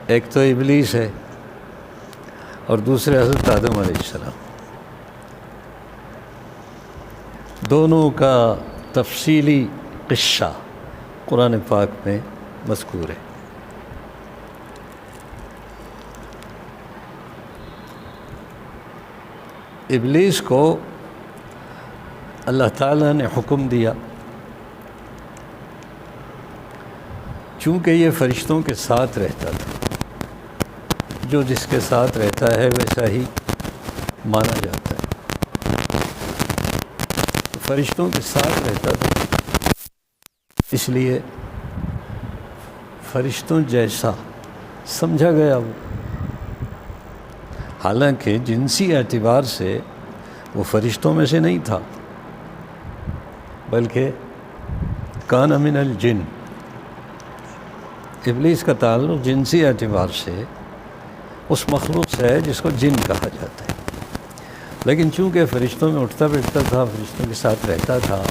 ایک تو ابلیس ہے اور دوسرے حضرت آدم علیہ السلام. دونوں کا تفصیلی قصہ قرآن پاک میں مذکور ہے. ابلیس کو اللہ تعالیٰ نے حکم دیا، چونکہ یہ فرشتوں کے ساتھ رہتا تھا، جو جس کے ساتھ رہتا ہے ویسا ہی مانا جاتا ہے. فرشتوں کے ساتھ رہتا تھا، اس لیے فرشتوں جیسا سمجھا گیا وہ. حالانکہ جنسی اعتبار سے وہ فرشتوں میں سے نہیں تھا، بلکہ کان من الجن. ابلیس کا تعلق جنسی اعتبار سے اس مخلوق سے ہے جس کو جن کہا جاتا ہے. لیکن چونکہ فرشتوں میں اٹھتا بیٹھتا تھا، فرشتوں کے ساتھ رہتا تھا،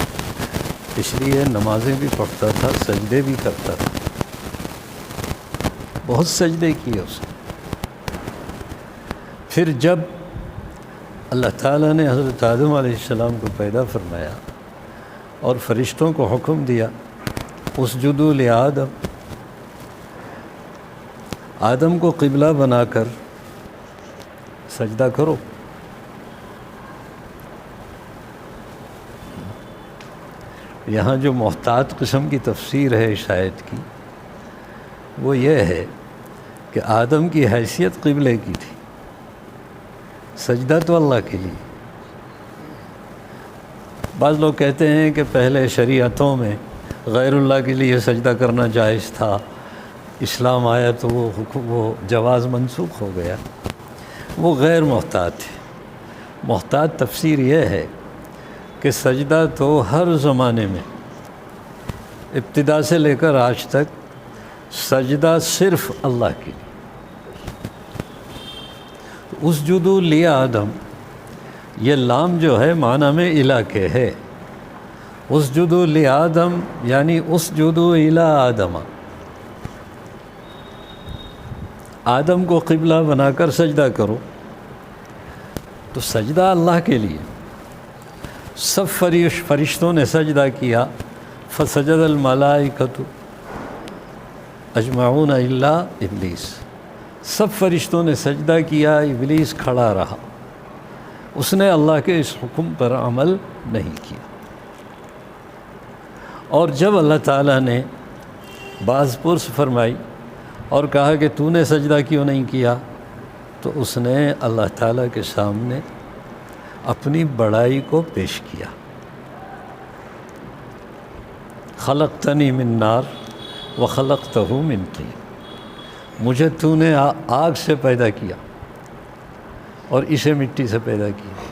اس لیے نمازیں بھی پڑھتا تھا، سجدے بھی کرتا تھا. بہت سجدے کیے اس نے. پھر جب اللہ تعالیٰ نے حضرت آدم علیہ السلام کو پیدا فرمایا اور فرشتوں کو حکم دیا اسجدوا لآدم، آدم کو قبلہ بنا کر سجدہ کرو. یہاں جو محتاط قسم کی تفسیر ہے اس آیت کی، وہ یہ ہے کہ آدم کی حیثیت قبلے کی تھی، سجدہ تو اللہ کے لیے. بعض لوگ کہتے ہیں کہ پہلے شریعتوں میں غیر اللہ کے لیے سجدہ کرنا جائز تھا، اسلام آیا تو وہ جواز منسوخ ہو گیا. وہ غیر محتاط ہے. محتاط تفسیر یہ ہے کہ سجدہ تو ہر زمانے میں ابتدا سے لے کر آج تک سجدہ صرف اللہ کے لیے. اسجدوا لآدم، یہ لام جو ہے معنی میں الہ کے ہے. اسجدوا لآدم یعنی اسجدوا الی آدم، آدم کو قبلہ بنا کر سجدہ کرو. تو سجدہ اللہ کے لیے. سب فرشتوں نے سجدہ کیا. فسجد الملائکۃ اجمعون الا ابلیس، سب فرشتوں نے سجدہ کیا، ابلیس کھڑا رہا. اس نے اللہ کے اس حکم پر عمل نہیں کیا. اور جب اللہ تعالیٰ نے باز پرس فرمائی اور کہا کہ تو نے سجدہ کیوں نہیں کیا، تو اس نے اللہ تعالیٰ کے سامنے اپنی بڑائی کو پیش کیا. خلقتنی من نار وخلقتہ من طین، مجھے تو نے آگ سے پیدا کیا اور اسے مٹی سے پیدا کیا.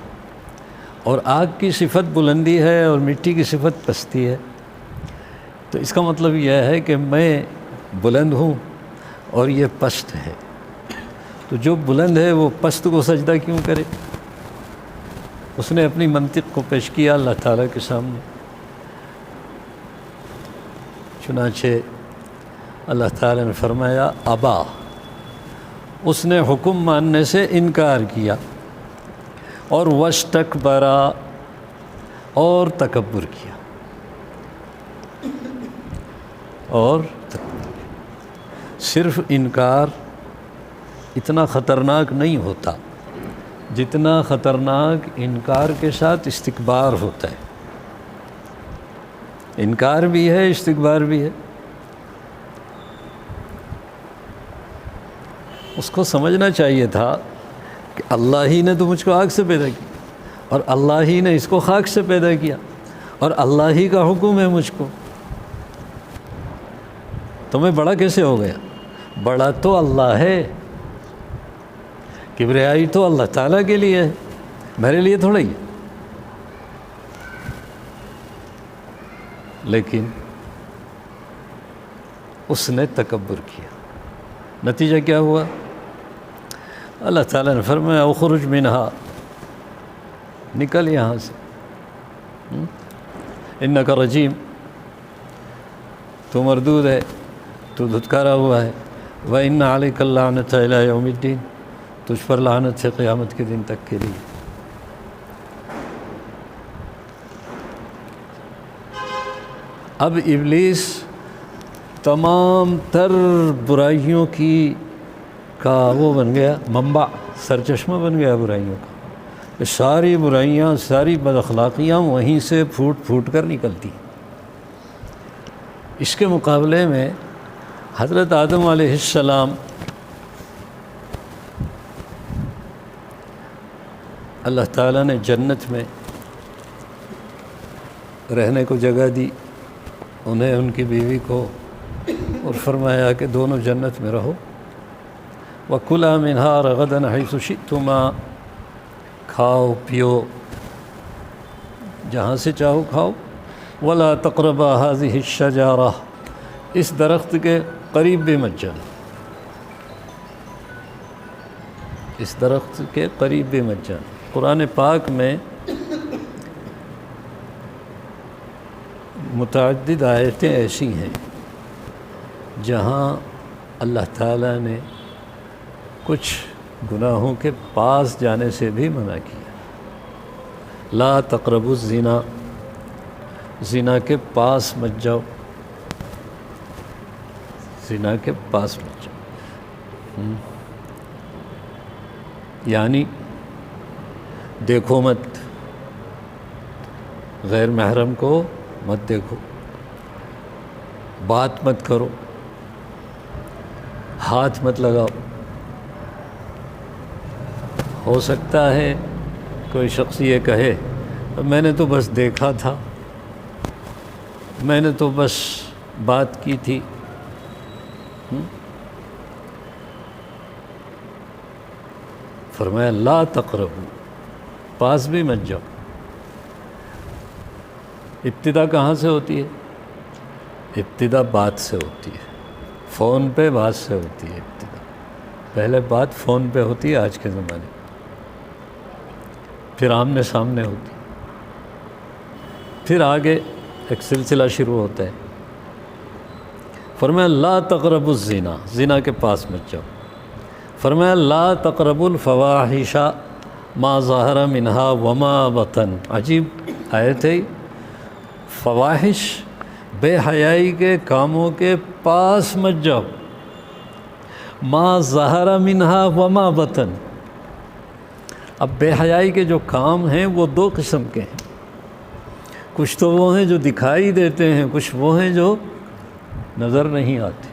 اور آگ کی صفت بلندی ہے اور مٹی کی صفت پستی ہے. تو اس کا مطلب یہ ہے کہ میں بلند ہوں اور یہ پست ہے. تو جو بلند ہے وہ پست کو سجدہ کیوں کرے؟ اس نے اپنی منطق کو پیش کیا اللہ تعالیٰ کے سامنے. چنانچہ اللہ تعالیٰ نے فرمایا ابا، اس نے حکم ماننے سے انکار کیا. اور واستکبرا، اور تکبر کیا. اور صرف انکار اتنا خطرناک نہیں ہوتا جتنا خطرناک انکار کے ساتھ استکبار ہوتا ہے. انکار بھی ہے، استکبار بھی ہے. اس کو سمجھنا چاہیے تھا کہ اللہ ہی نے تو مجھ کو آگ سے پیدا کیا، اور اللہ ہی نے اس کو خاک سے پیدا کیا، اور اللہ ہی کا حکم ہے مجھ کو. تو میں بڑا کیسے ہو گیا؟ بڑا تو اللہ ہے. کبریائی تو اللہ تعالیٰ کے لیے ہے، میرے لیے تھوڑا ہی. لیکن اس نے تکبر کیا. نتیجہ کیا ہوا؟ اللہ تعالیٰ نے فرمایا اخرج منہا، نکل یہاں سے، انک رجیم، تو مردود ہے، تو دھتکارا ہوا ہے، وَإِنَّ عَلَيْكَ اللَّعْنَةَ إِلَىٰ يَوْمِ الدِّينِ، تجھ پر لعنت ہے قیامت کے دن تک کے لیے۔ اب ابلیس تمام تر برائیوں کا وہ بن گیا، منبع، سرچشمہ بن گیا برائیوں کا۔ ساری برائیاں، ساری بد اخلاقیاں وہیں سے پھوٹ پھوٹ کر نکلتی۔ اس کے مقابلے میں حضرت آدم علیہ السلام اللہ تعالیٰ نے جنت میں رہنے کو جگہ دی، انہیں، ان کی بیوی کو، اور فرمایا کہ دونوں جنت میں رہو۔ وَكُلَا مِنْهَا رَغَدًا حَيْثُ شِئْتُمَا، کھاؤ پیو جہاں سے چاہو کھاؤ۔ وَلَا تَقْرَبَا هَذِهِ الشَّجَرَةَ، اس درخت کے قریب بھی مت جانا، اس درخت کے قریب بھی مت جانا۔ قرآن پاک میں متعدد آیتیں ایسی ہیں جہاں اللہ تعالیٰ نے کچھ گناہوں کے پاس جانے سے بھی منع کیا۔ لا تقربوا الزنا، زنا کے پاس مت جاؤ، زنا کے پاس مت جاؤ، یعنی دیکھو مت، غیر محرم کو مت دیکھو، بات مت کرو، ہاتھ مت لگاؤ۔ ہو سکتا ہے کوئی شخص یہ کہے میں نے تو بس دیکھا تھا، میں نے تو بس بات کی تھی۔ فرمایا لا تقربو، پاس بھی مت جاؤ۔ ابتدا کہاں سے ہوتی ہے؟ ابتدا بات سے ہوتی ہے، فون پہ بات سے ہوتی ہے ابتدا۔ پہلے بات فون پہ ہوتی ہے آج کے زمانے میں، پھر آمنے سامنے ہوتی، پھر آگے ایک سلسلہ شروع ہوتا ہے۔ فرمایا لا تقربوا الزنا، زنا کے پاس مت جاؤ۔ فرمایا لا تقربوا الفواحش ما ظہر منہا وما بطن، عجیب آیت ہے۔ فواحش، بے حیائی کے کاموں کے پاس مت جاؤ۔ ما ظہر منہا وما بطن، اب بے حیائی کے جو کام ہیں وہ دو قسم کے ہیں، کچھ تو وہ ہیں جو دکھائی دیتے ہیں، کچھ وہ ہیں جو نظر نہیں آتے،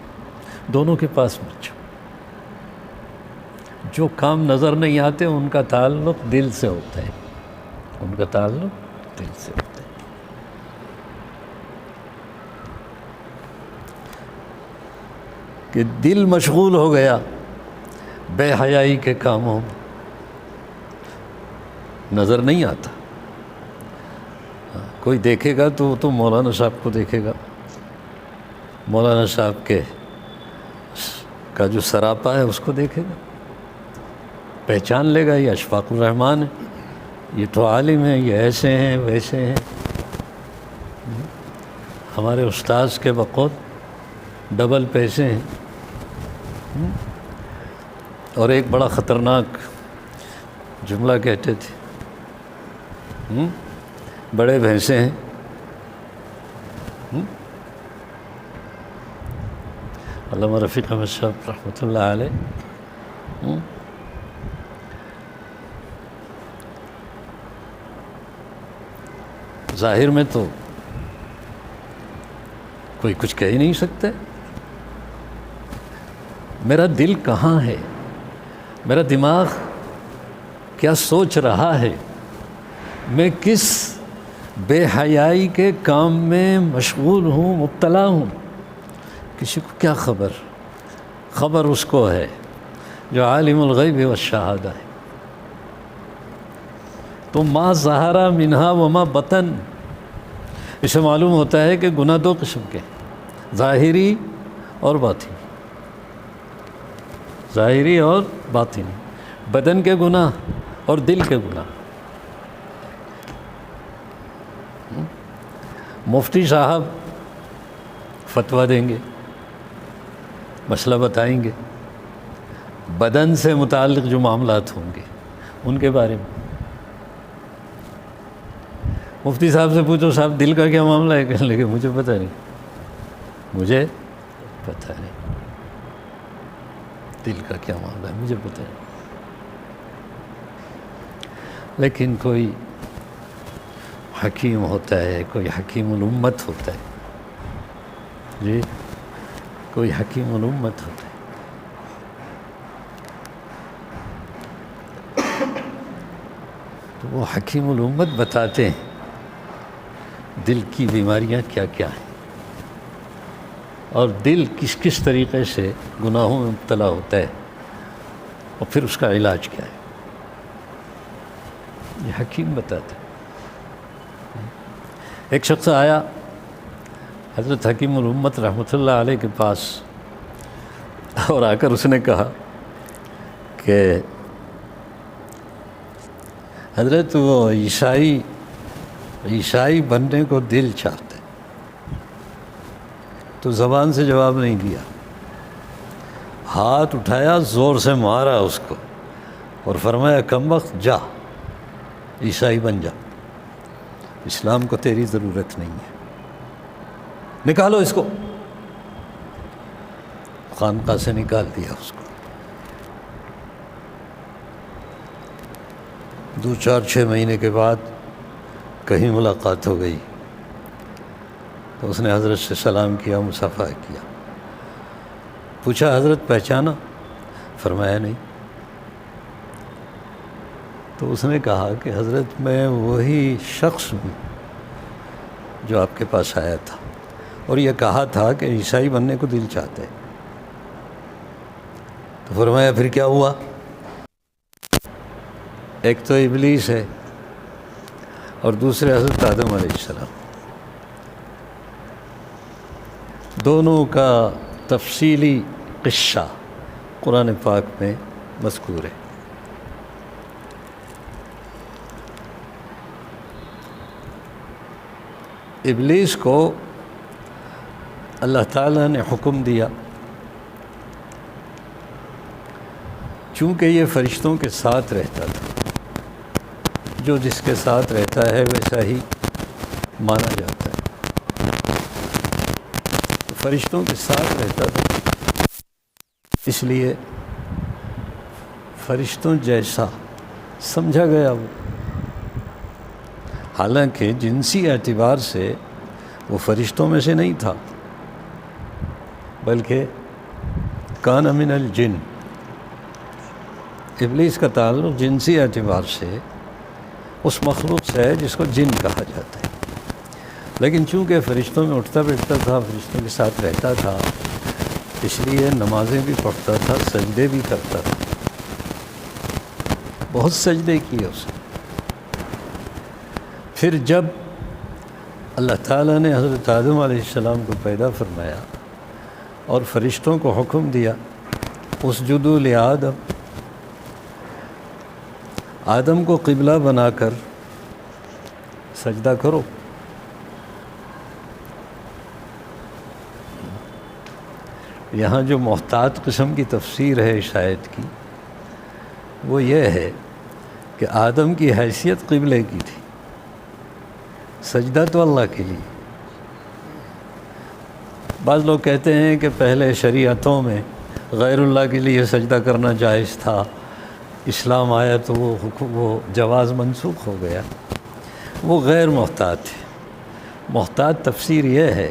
دونوں کے پاس مت جاؤ۔ جو کام نظر نہیں آتے ان کا تعلق دل سے ہوتا ہے، ان کا تعلق دل سے ہوتا ہے۔ کہ دل مشغول ہو گیا بے حیائی کے کاموں میں، نظر نہیں آتا۔ کوئی دیکھے گا تو مولانا صاحب کو دیکھے گا، مولانا صاحب کا جو سراپا ہے اس کو دیکھے گا، پہچان لے گا یہ اشفاق الرحمن ہے، یہ تو عالم ہیں، یہ ایسے ہیں ویسے ہیں۔ ہمارے استاذ کے بقول ڈبل پیسے ہیں۔ اور ایک بڑا خطرناک جملہ کہتے تھے، بڑے بھینسے ہیں۔ علامہ رفیق احمد صاحب رحمۃ اللہ علیہ ظاہر میں تو کوئی کچھ کہہ ہی نہیں سکتے، میرا دل کہاں ہے، میرا دماغ کیا سوچ رہا ہے، میں کس بے حیائی کے کام میں مشغول ہوں، مبتلا ہوں، کسی کو کیا خبر؟ خبر اس کو ہے جو عالم الغیب والشہادہ ہے۔ تو ما ظہر منہا وما بطن، اسے معلوم ہوتا ہے کہ گناہ دو قسم کے، ظاہری اور باطنی، ظاہری اور باطنی، بدن کے گناہ اور دل کے گناہ۔ مفتی صاحب فتویٰ دیں گے، مسئلہ بتائیں گے، بدن سے متعلق جو معاملات ہوں گے ان کے بارے میں۔ مفتی صاحب سے پوچھو صاحب دل کا کیا معاملہ ہے، کہنے لگے مجھے پتہ نہیں، مجھے پتہ نہیں دل کا کیا معاملہ ہے، مجھے پتہ نہیں۔ لیکن کوئی حکیم ہوتا ہے، کوئی حکیم الامت ہوتا ہے، جی کوئی حکیم الامت ہوتا ہے، تو وہ حکیم الامت بتاتے ہیں دل کی بیماریاں کیا کیا ہیں، اور دل کس کس طریقے سے گناہوں میں مبتلا ہوتا ہے، اور پھر اس کا علاج کیا ہے، یہ حکیم بتاتے ہیں۔ ایک شخص آیا حضرت حکیم الامت رحمۃ اللہ علیہ کے پاس، اور آ کر اس نے کہا کہ حضرت وہ عیسائی بننے کو دل چاہتے، تو زبان سے جواب نہیں دیا، ہاتھ اٹھایا، زور سے مارا اس کو، اور فرمایا کم وقت جا عیسائی بن جا، اسلام کو تیری ضرورت نہیں ہے، نکالو اس کو۔ خانقاہ سے نکال دیا اس کو۔ 2-4-6 مہینے کے بعد کہیں ملاقات ہو گئی، تو اس نے حضرت سے سلام کیا، مصافحہ کیا، پوچھا حضرت پہچانا؟ فرمایا نہیں۔ تو اس نے کہا کہ حضرت میں وہی شخص ہوں جو آپ کے پاس آیا تھا، اور یہ کہا تھا کہ عیسائی بننے کو دل چاہتے ہیں۔ تو فرمایا پھر کیا ہوا؟ ایک تو ابلیس ہے اور دوسرے حضرت آدم علیہ السلام، دونوں کا تفصیلی قصہ قرآن پاک میں مذکور ہے۔ ابلیس کو اللہ تعالیٰ نے حکم دیا، چونکہ یہ فرشتوں کے ساتھ رہتا تھا، جو جس کے ساتھ رہتا ہے ویسا ہی مانا جاتا ہے، فرشتوں کے ساتھ رہتا تھا، اس لیے فرشتوں جیسا سمجھا گیا وہ، حالانکہ جنسی اعتبار سے وہ فرشتوں میں سے نہیں تھا، بلکہ کان من الجن، ابلیس کا تعلق جنسی اعتبار سے اس مخلوق سے ہے جس کو جن کہا جاتا ہے، لیکن چونکہ فرشتوں میں اٹھتا بیٹھتا تھا، فرشتوں کے ساتھ رہتا تھا، اس لیے نمازیں بھی پڑھتا تھا، سجدے بھی کرتا تھا، بہت سجدے کیے اس نے۔ پھر جب اللہ تعالیٰ نے حضرت آدم علیہ السلام کو پیدا فرمایا اور فرشتوں کو حکم دیا اسجدوا لآدم، آدم کو قبلہ بنا کر سجدہ کرو، یہاں جو محتاط قسم کی تفسیر ہے اس آیت کی وہ یہ ہے کہ آدم کی حیثیت قبلے کی تھی، سجدہ تو اللہ کے لیے۔ بعض لوگ کہتے ہیں کہ پہلے شریعتوں میں غیر اللہ کے لیے سجدہ کرنا جائز تھا، اسلام آیا تو وہ جواز منسوخ ہو گیا، وہ غیر محتاط ہے۔ محتاط تفسیر یہ ہے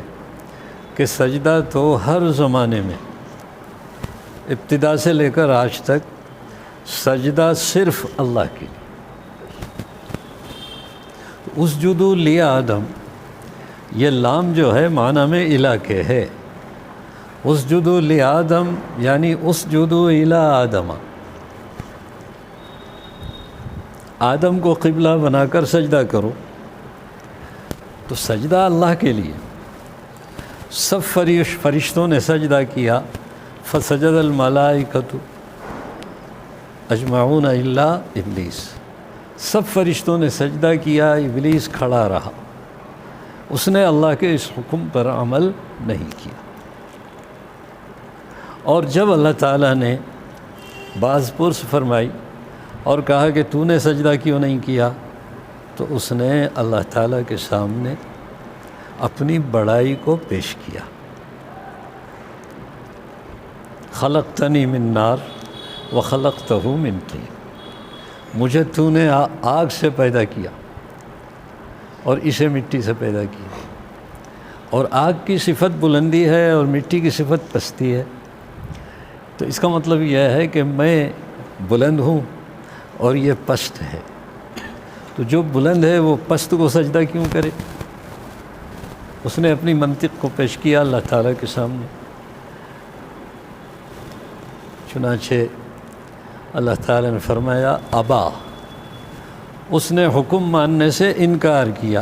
کہ سجدہ تو ہر زمانے میں ابتدا سے لے کر آج تک سجدہ صرف اللہ کے لیے۔ اسجدوا لآدم، یہ لام جو ہے معنی میں الہ کے ہے، اسجدوا لآدم یعنی اسجدوا الی آدم، آدم کو قبلہ بنا کر سجدہ کرو، تو سجدہ اللہ کے لیے۔ سب فرشتوں نے سجدہ کیا، فسجد الملائکۃ اجمعون الا ابلیس، سب فرشتوں نے سجدہ کیا، ابلیس کھڑا رہا، اس نے اللہ کے اس حکم پر عمل نہیں کیا، اور جب اللہ تعالیٰ نے باز پرس فرمائی اور کہا کہ تو نے سجدہ کیوں نہیں کیا، تو اس نے اللہ تعالیٰ کے سامنے اپنی بڑائی کو پیش کیا۔ خلقتنی من نار وخلقتہ من طین، مجھے تو نے آگ سے پیدا کیا اور اسے مٹی سے پیدا کیا، اور آگ کی صفت بلندی ہے اور مٹی کی صفت پستی ہے، تو اس کا مطلب یہ ہے کہ میں بلند ہوں اور یہ پست ہے، تو جو بلند ہے وہ پست کو سجدہ کیوں کرے؟ اس نے اپنی منطق کو پیش کیا اللہ تعالیٰ کے سامنے۔ چنانچہ اللہ تعالیٰ نے فرمایا ابا، اس نے حکم ماننے سے انکار کیا،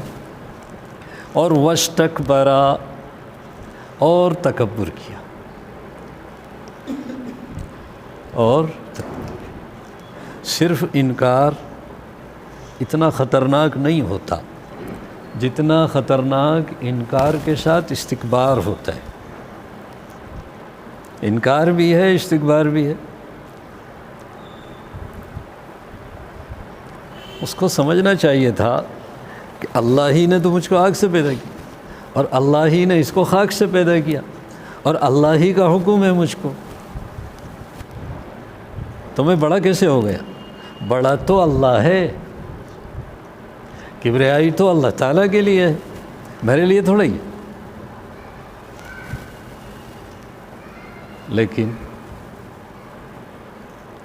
اور واستکبرا، اور تکبر کیا، اور صرف انکار اتنا خطرناک نہیں ہوتا جتنا خطرناک انکار کے ساتھ استکبار ہوتا ہے۔ انکار بھی ہے، استکبار بھی ہے۔ اس کو سمجھنا چاہیے تھا کہ اللہ ہی نے تو مجھ کو آگ سے پیدا کیا، اور اللہ ہی نے اس کو خاک سے پیدا کیا، اور اللہ ہی کا حکم ہے مجھ کو، تو میں بڑا کیسے ہو گیا؟ بڑا تو اللہ ہے، کبریائی تو اللہ تعالیٰ کے لیے ہے، میرے لیے تھوڑا ہی۔ لیکن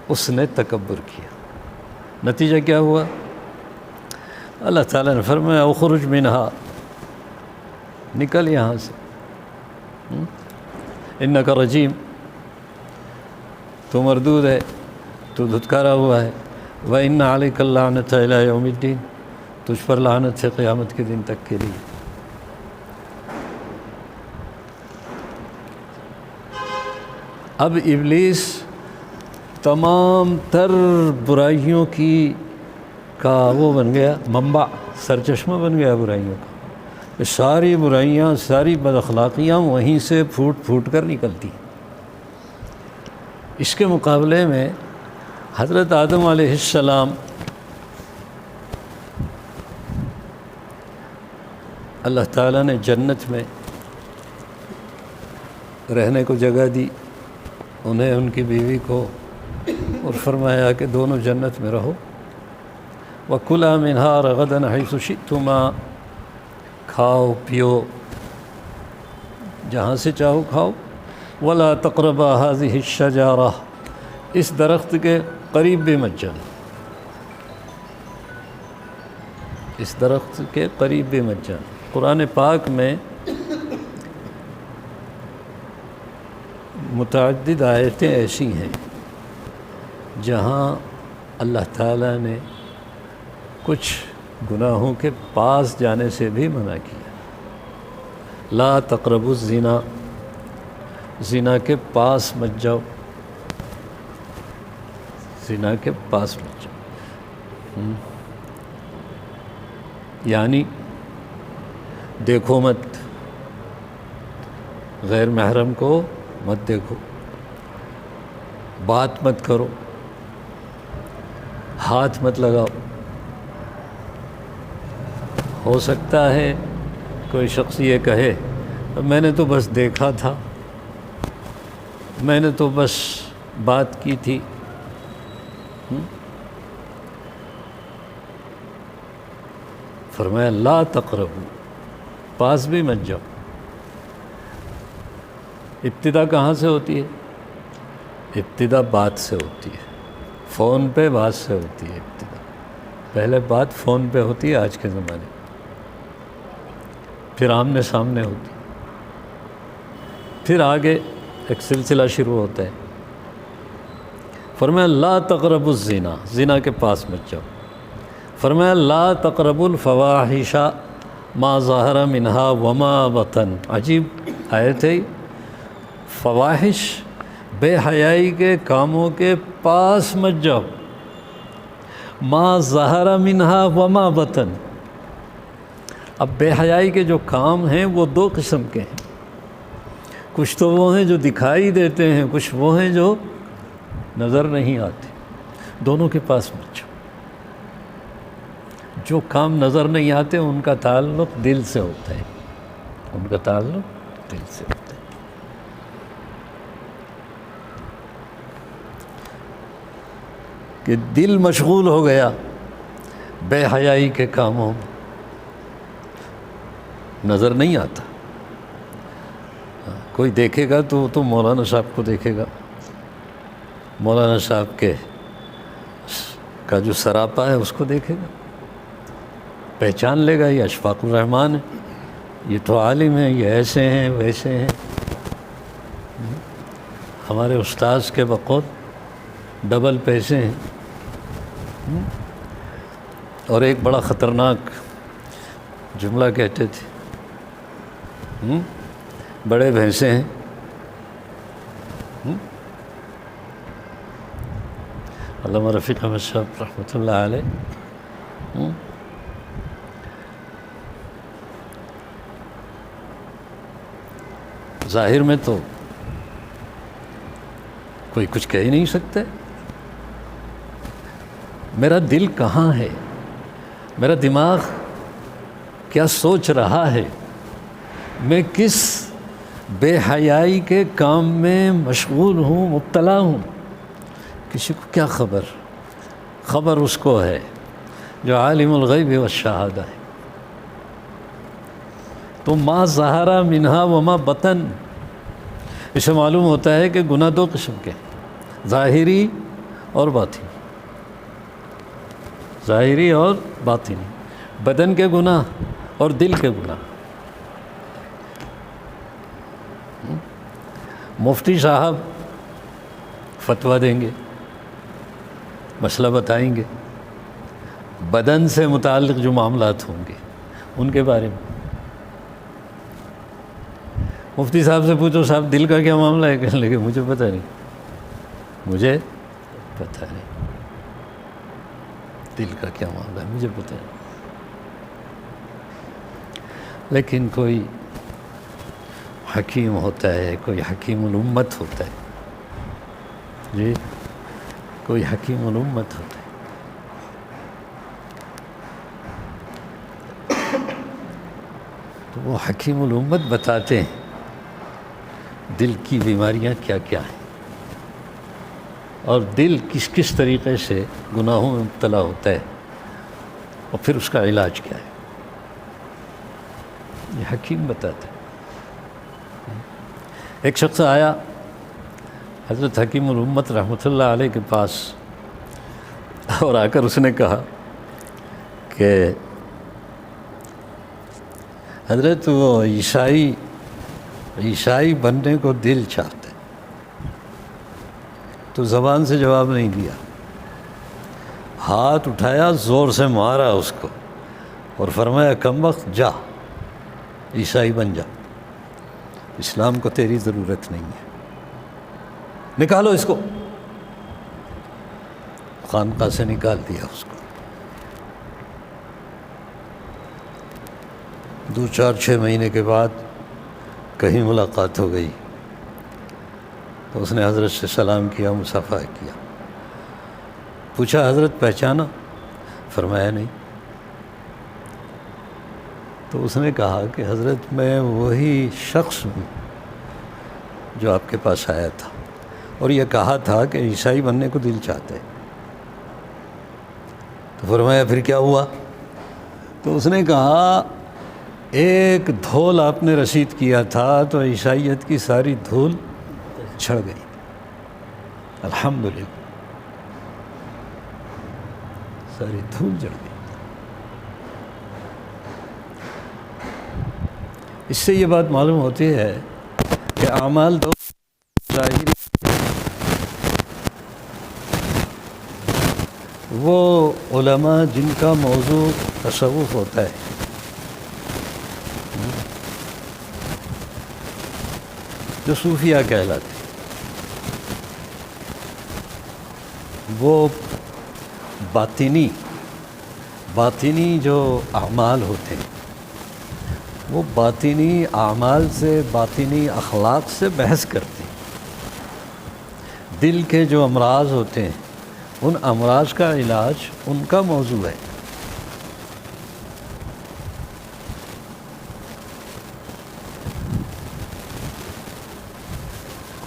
اس نے تکبر کیا، نتیجہ کیا ہوا؟ اللہ تعالیٰ نے فرمایا اخرج منہا، نکل یہاں سے، انک رجیم، تو مردود ہے، تو دھتکارا ہوا ہے، وَإِنَّ عَلَيْكَ اللَّعْنَةَ إِلَىٰ يَوْمِ الدِّينِ، تجھ پر لعنت ہے قیامت کے دن تک کے لیے۔ اب ابلیس تمام تر برائیوں کا وہ بن گیا، منبع، سرچشمہ بن گیا برائیوں کا، ساری برائیاں، ساری بد اخلاقیاں وہیں سے پھوٹ پھوٹ کر نکلتی۔ اس کے مقابلے میں حضرت آدم علیہ السلام اللہ تعالیٰ نے جنت میں رہنے کو جگہ دی، انہیں، ان کی بیوی کو، اور فرمایا کہ دونوں جنت میں رہو، وَكُلَا مِنْهَا رَغَدًا حَيْثُ شِئْتُمَا، کھاؤ پیو جہاں سے چاہو کھاؤ، وَلَا تَقْرَبَا هَذِهِ الشَّجَرَةَ، اس درخت کے قریب بھی مت جانا، اس درخت کے قریب بھی مت جانا۔ قرآن پاک میں متعدد آیتیں ایسی ہیں جہاں اللہ تعالیٰ نے کچھ گناہوں کے پاس جانے سے بھی منع کیا۔ لا تقربوا الزنا، زنا کے پاس مت جاؤ، زنا کے پاس مت جاؤ، یعنی دیکھو مت، غیر محرم کو مت دیکھو، بات مت کرو، ہاتھ مت لگاؤ۔ ہو سکتا ہے کوئی شخص یہ کہے میں نے تو بس دیکھا تھا، میں نے تو بس بات کی تھی، فرمایا لا تقربوا، پاس بھی مت جاؤ۔ ابتدا کہاں سے ہوتی ہے؟ ابتدا بات سے ہوتی ہے، فون پہ بات سے ہوتی ہے ابتدا۔ پہلے بات فون پہ ہوتی ہے آج کے زمانے میں، پھر آمنے سامنے ہوتی، پھر آگے ایک سلسلہ شروع ہوتا ہے۔ فرمایا لا تقربوا الزنا، زنا کے پاس مت جاؤ۔ فرمایا لا تقربوا الفواحش ما ظہر منہا وما بطن، عجیب آیت ہے۔ فواحش، بے حیائی کے کاموں کے پاس مت جاؤ، ما ظہر منہا وما بطن۔ اب بے حیائی کے جو کام ہیں وہ دو قسم کے ہیں، کچھ تو وہ ہیں جو دکھائی دیتے ہیں، کچھ وہ ہیں جو نظر نہیں آتے، دونوں کے پاس مت جاؤ۔ جو کام نظر نہیں آتے ان کا تعلق دل سے ہوتا ہے، ان کا تعلق دل سے ہوتا ہے۔ کہ دل مشغول ہو گیا بے حیائی کے کاموں میں، نظر نہیں آتا۔ کوئی دیکھے گا تو مولانا صاحب کو دیکھے گا، مولانا صاحب کا جو سراپا ہے اس کو دیکھے گا، پہچان لے گا یہ اشفاق الرحمن ہے، یہ تو عالم ہیں، یہ ایسے ہیں ویسے ہیں۔ ہمارے استاذ کے بقول ڈبل پیسے ہیں۔ اور ایک بڑا خطرناک جملہ کہتے تھے، بڑے بھینسے ہیں، علامہ رفیق احمد صاحب رحمۃ اللہ علیہ، ظاہر میں تو کوئی کچھ کہہ ہی نہیں سکتے، میرا دل کہاں ہے، میرا دماغ کیا سوچ رہا ہے، میں کس بے حیائی کے کام میں مشغول ہوں، مبتلا ہوں، کسی کو کیا خبر؟ خبر اس کو ہے جو عالم الغیب والشہادہ ہے۔ تو ما ظہر منہا وما بطن، اسے معلوم ہوتا ہے کہ گناہ دو قسم کے، ظاہری اور باطنی، ظاہری اور باطنی، بدن کے گناہ اور دل کے گناہ۔ مفتی صاحب فتویٰ دیں گے، مسئلہ بتائیں گے، بدن سے متعلق جو معاملات ہوں گے ان کے بارے میں۔ مفتی صاحب سے پوچھو صاحب دل کا کیا معاملہ ہے، کہنے لگے مجھے پتہ نہیں، مجھے پتہ نہیں دل کا کیا معاملہ ہے، مجھے پتہ نہیں۔ لیکن کوئی حکیم ہوتا ہے، کوئی حکیم الامت ہوتا ہے، جی کوئی حکیم الامت ہوتا ہے، تو وہ حکیم الامت بتاتے ہیں دل کی بیماریاں کیا کیا ہیں، اور دل کس کس طریقے سے گناہوں میں مبتلا ہوتا ہے، اور پھر اس کا علاج کیا ہے، یہ حکیم بتاتے ہیں۔ ایک شخص آیا حضرت حکیم الامت رحمۃ اللہ علیہ کے پاس، اور آ کر اس نے کہا کہ حضرت وہ عیسائی بننے کو دل چاہتے، تو زبان سے جواب نہیں دیا، ہاتھ اٹھایا، زور سے مارا اس کو اور فرمایا کم وقت جا عیسائی بن جا، اسلام کو تیری ضرورت نہیں ہے، نکالو اس کو۔ خانقاہ سے نکال دیا اس کو۔ 2-4-6 مہینے کے بعد کہیں ملاقات ہو گئی، تو اس نے حضرت سے سلام کیا، مصافحہ کیا، پوچھا حضرت پہچانا؟ فرمایا نہیں۔ تو اس نے کہا کہ حضرت میں وہی شخص ہوں جو آپ کے پاس آیا تھا، اور یہ کہا تھا کہ عیسائی بننے کو دل چاہتے ہیں۔ تو فرمایا پھر کیا ہوا؟ تو اس نے کہا ایک دھول آپ نے رسید کیا تھا تو عیسائیت کی ساری دھول چھڑ گئی، الحمدللہ ساری دھول جڑ گئی۔ اس سے یہ بات معلوم ہوتی ہے کہ اعمال دو ظاہری، وہ علماء جن کا موضوع تصوف ہوتا ہے، جو صوفیہ کہلاتے ہیں، وہ باطنی جو اعمال ہوتے ہیں وہ باطنی اعمال سے، باطنی اخلاق سے بحث کرتے ہیں۔ دل کے جو امراض ہوتے ہیں ان امراض کا علاج ان کا موضوع ہے۔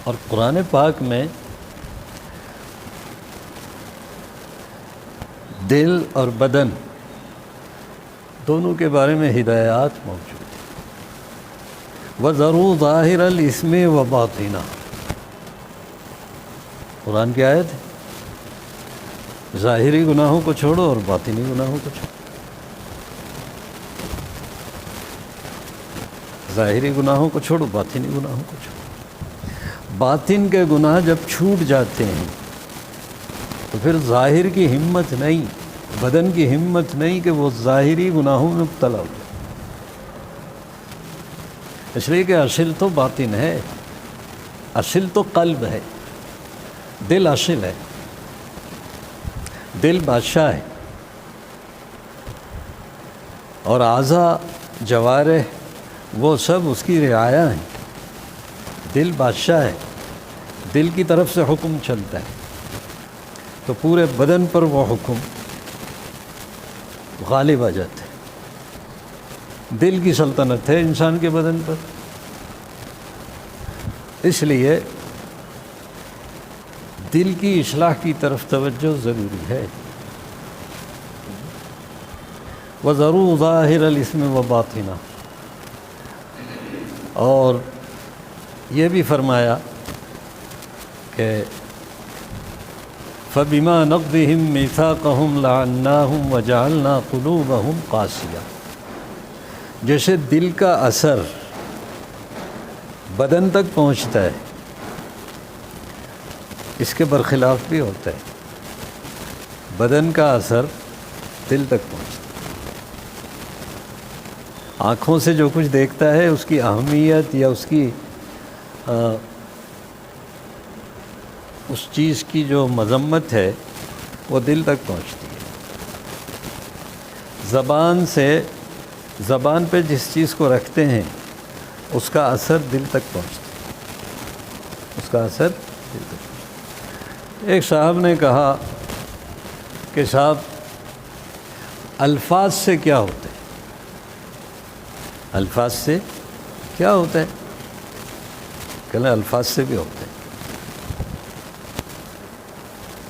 اور قرآن پاک میں دل اور بدن دونوں کے بارے میں ہدایات موجود ہیں۔ وَذَرُوا ظَاهِرَ الْإِثْمِ وَبَاطِنَهُ، قرآن کی آیت ہے، ظاہری گناہوں کو چھوڑو اور باطنی گناہوں کو چھوڑو۔ ظاہری گناہوں کو چھوڑو، باطنی گناہوں کو چھوڑو۔ باطن کے گناہ جب چھوٹ جاتے ہیں تو پھر ظاہر کی ہمت نہیں، بدن کی ہمت نہیں کہ وہ ظاہری گناہوں میں مبتلا ہو جائے، اس لیے کہ اصل تو باطن ہے، اصل تو قلب ہے، دل اصل ہے، دل بادشاہ ہے، اور اعضاء جوارح وہ سب اس کی رعایا ہیں۔ دل بادشاہ ہے، دل کی طرف سے حکم چلتا ہے تو پورے بدن پر وہ حکم غالب آ جاتا ہے۔ دل کی سلطنت ہے انسان کے بدن پر، اس لیے دل کی اصلاح کی طرف توجہ ضروری ہے۔ وَذَرُوا ظَاهِرَ الْإِثْمِ وَبَاطِنَهُ، اور یہ بھی فرمایا کہ فَبِمَا نَقْضِهِمْ مِيثَاقَهُمْ لَعَنَّاهُمْ وَجَعَلْنَا قُلُوبَهُمْ قَاسِيَةً، جیسے دل کا اثر بدن تک پہنچتا ہے اس کے برخلاف بھی ہوتا ہے، بدن کا اثر دل تک پہنچتا ہے۔ آنکھوں سے جو کچھ دیکھتا ہے اس کی اہمیت یا اس کی اس چیز کی جو مذمت ہے وہ دل تک پہنچتی ہے۔ زبان پہ جس چیز کو رکھتے ہیں اس کا اثر دل تک پہنچتا ہے، اس کا اثر دل تک پہنچتا ہے۔ ایک صاحب نے کہا کہ صاحب الفاظ سے کیا ہوتا ہے؟ الفاظ سے کیا ہوتا ہے؟ کہنا الفاظ سے بھی ہوتا ہے۔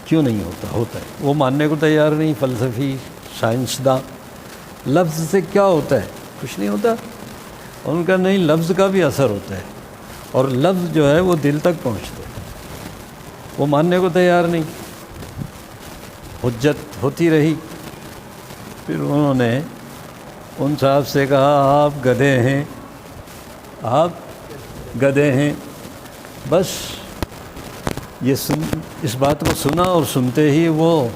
کیوں نہیں ہوتا؟ ہوتا ہے، وہ ماننے کو تیار نہیں، فلسفی سائنسداں۔ لفظ سے کیا ہوتا ہے؟ کچھ نہیں ہوتا۔ اور ان کا نہیں، لفظ کا بھی اثر ہوتا ہے، اور لفظ جو ہے وہ دل تک پہنچتا ہے، وہ ماننے کو تیار نہیں، حجت ہوتی رہی۔ پھر انہوں نے ان صاحب سے کہا آپ گدھے ہیں، آپ گدھے ہیں۔ بس یہ اس بات کو سنا اور سنتے ہی وہ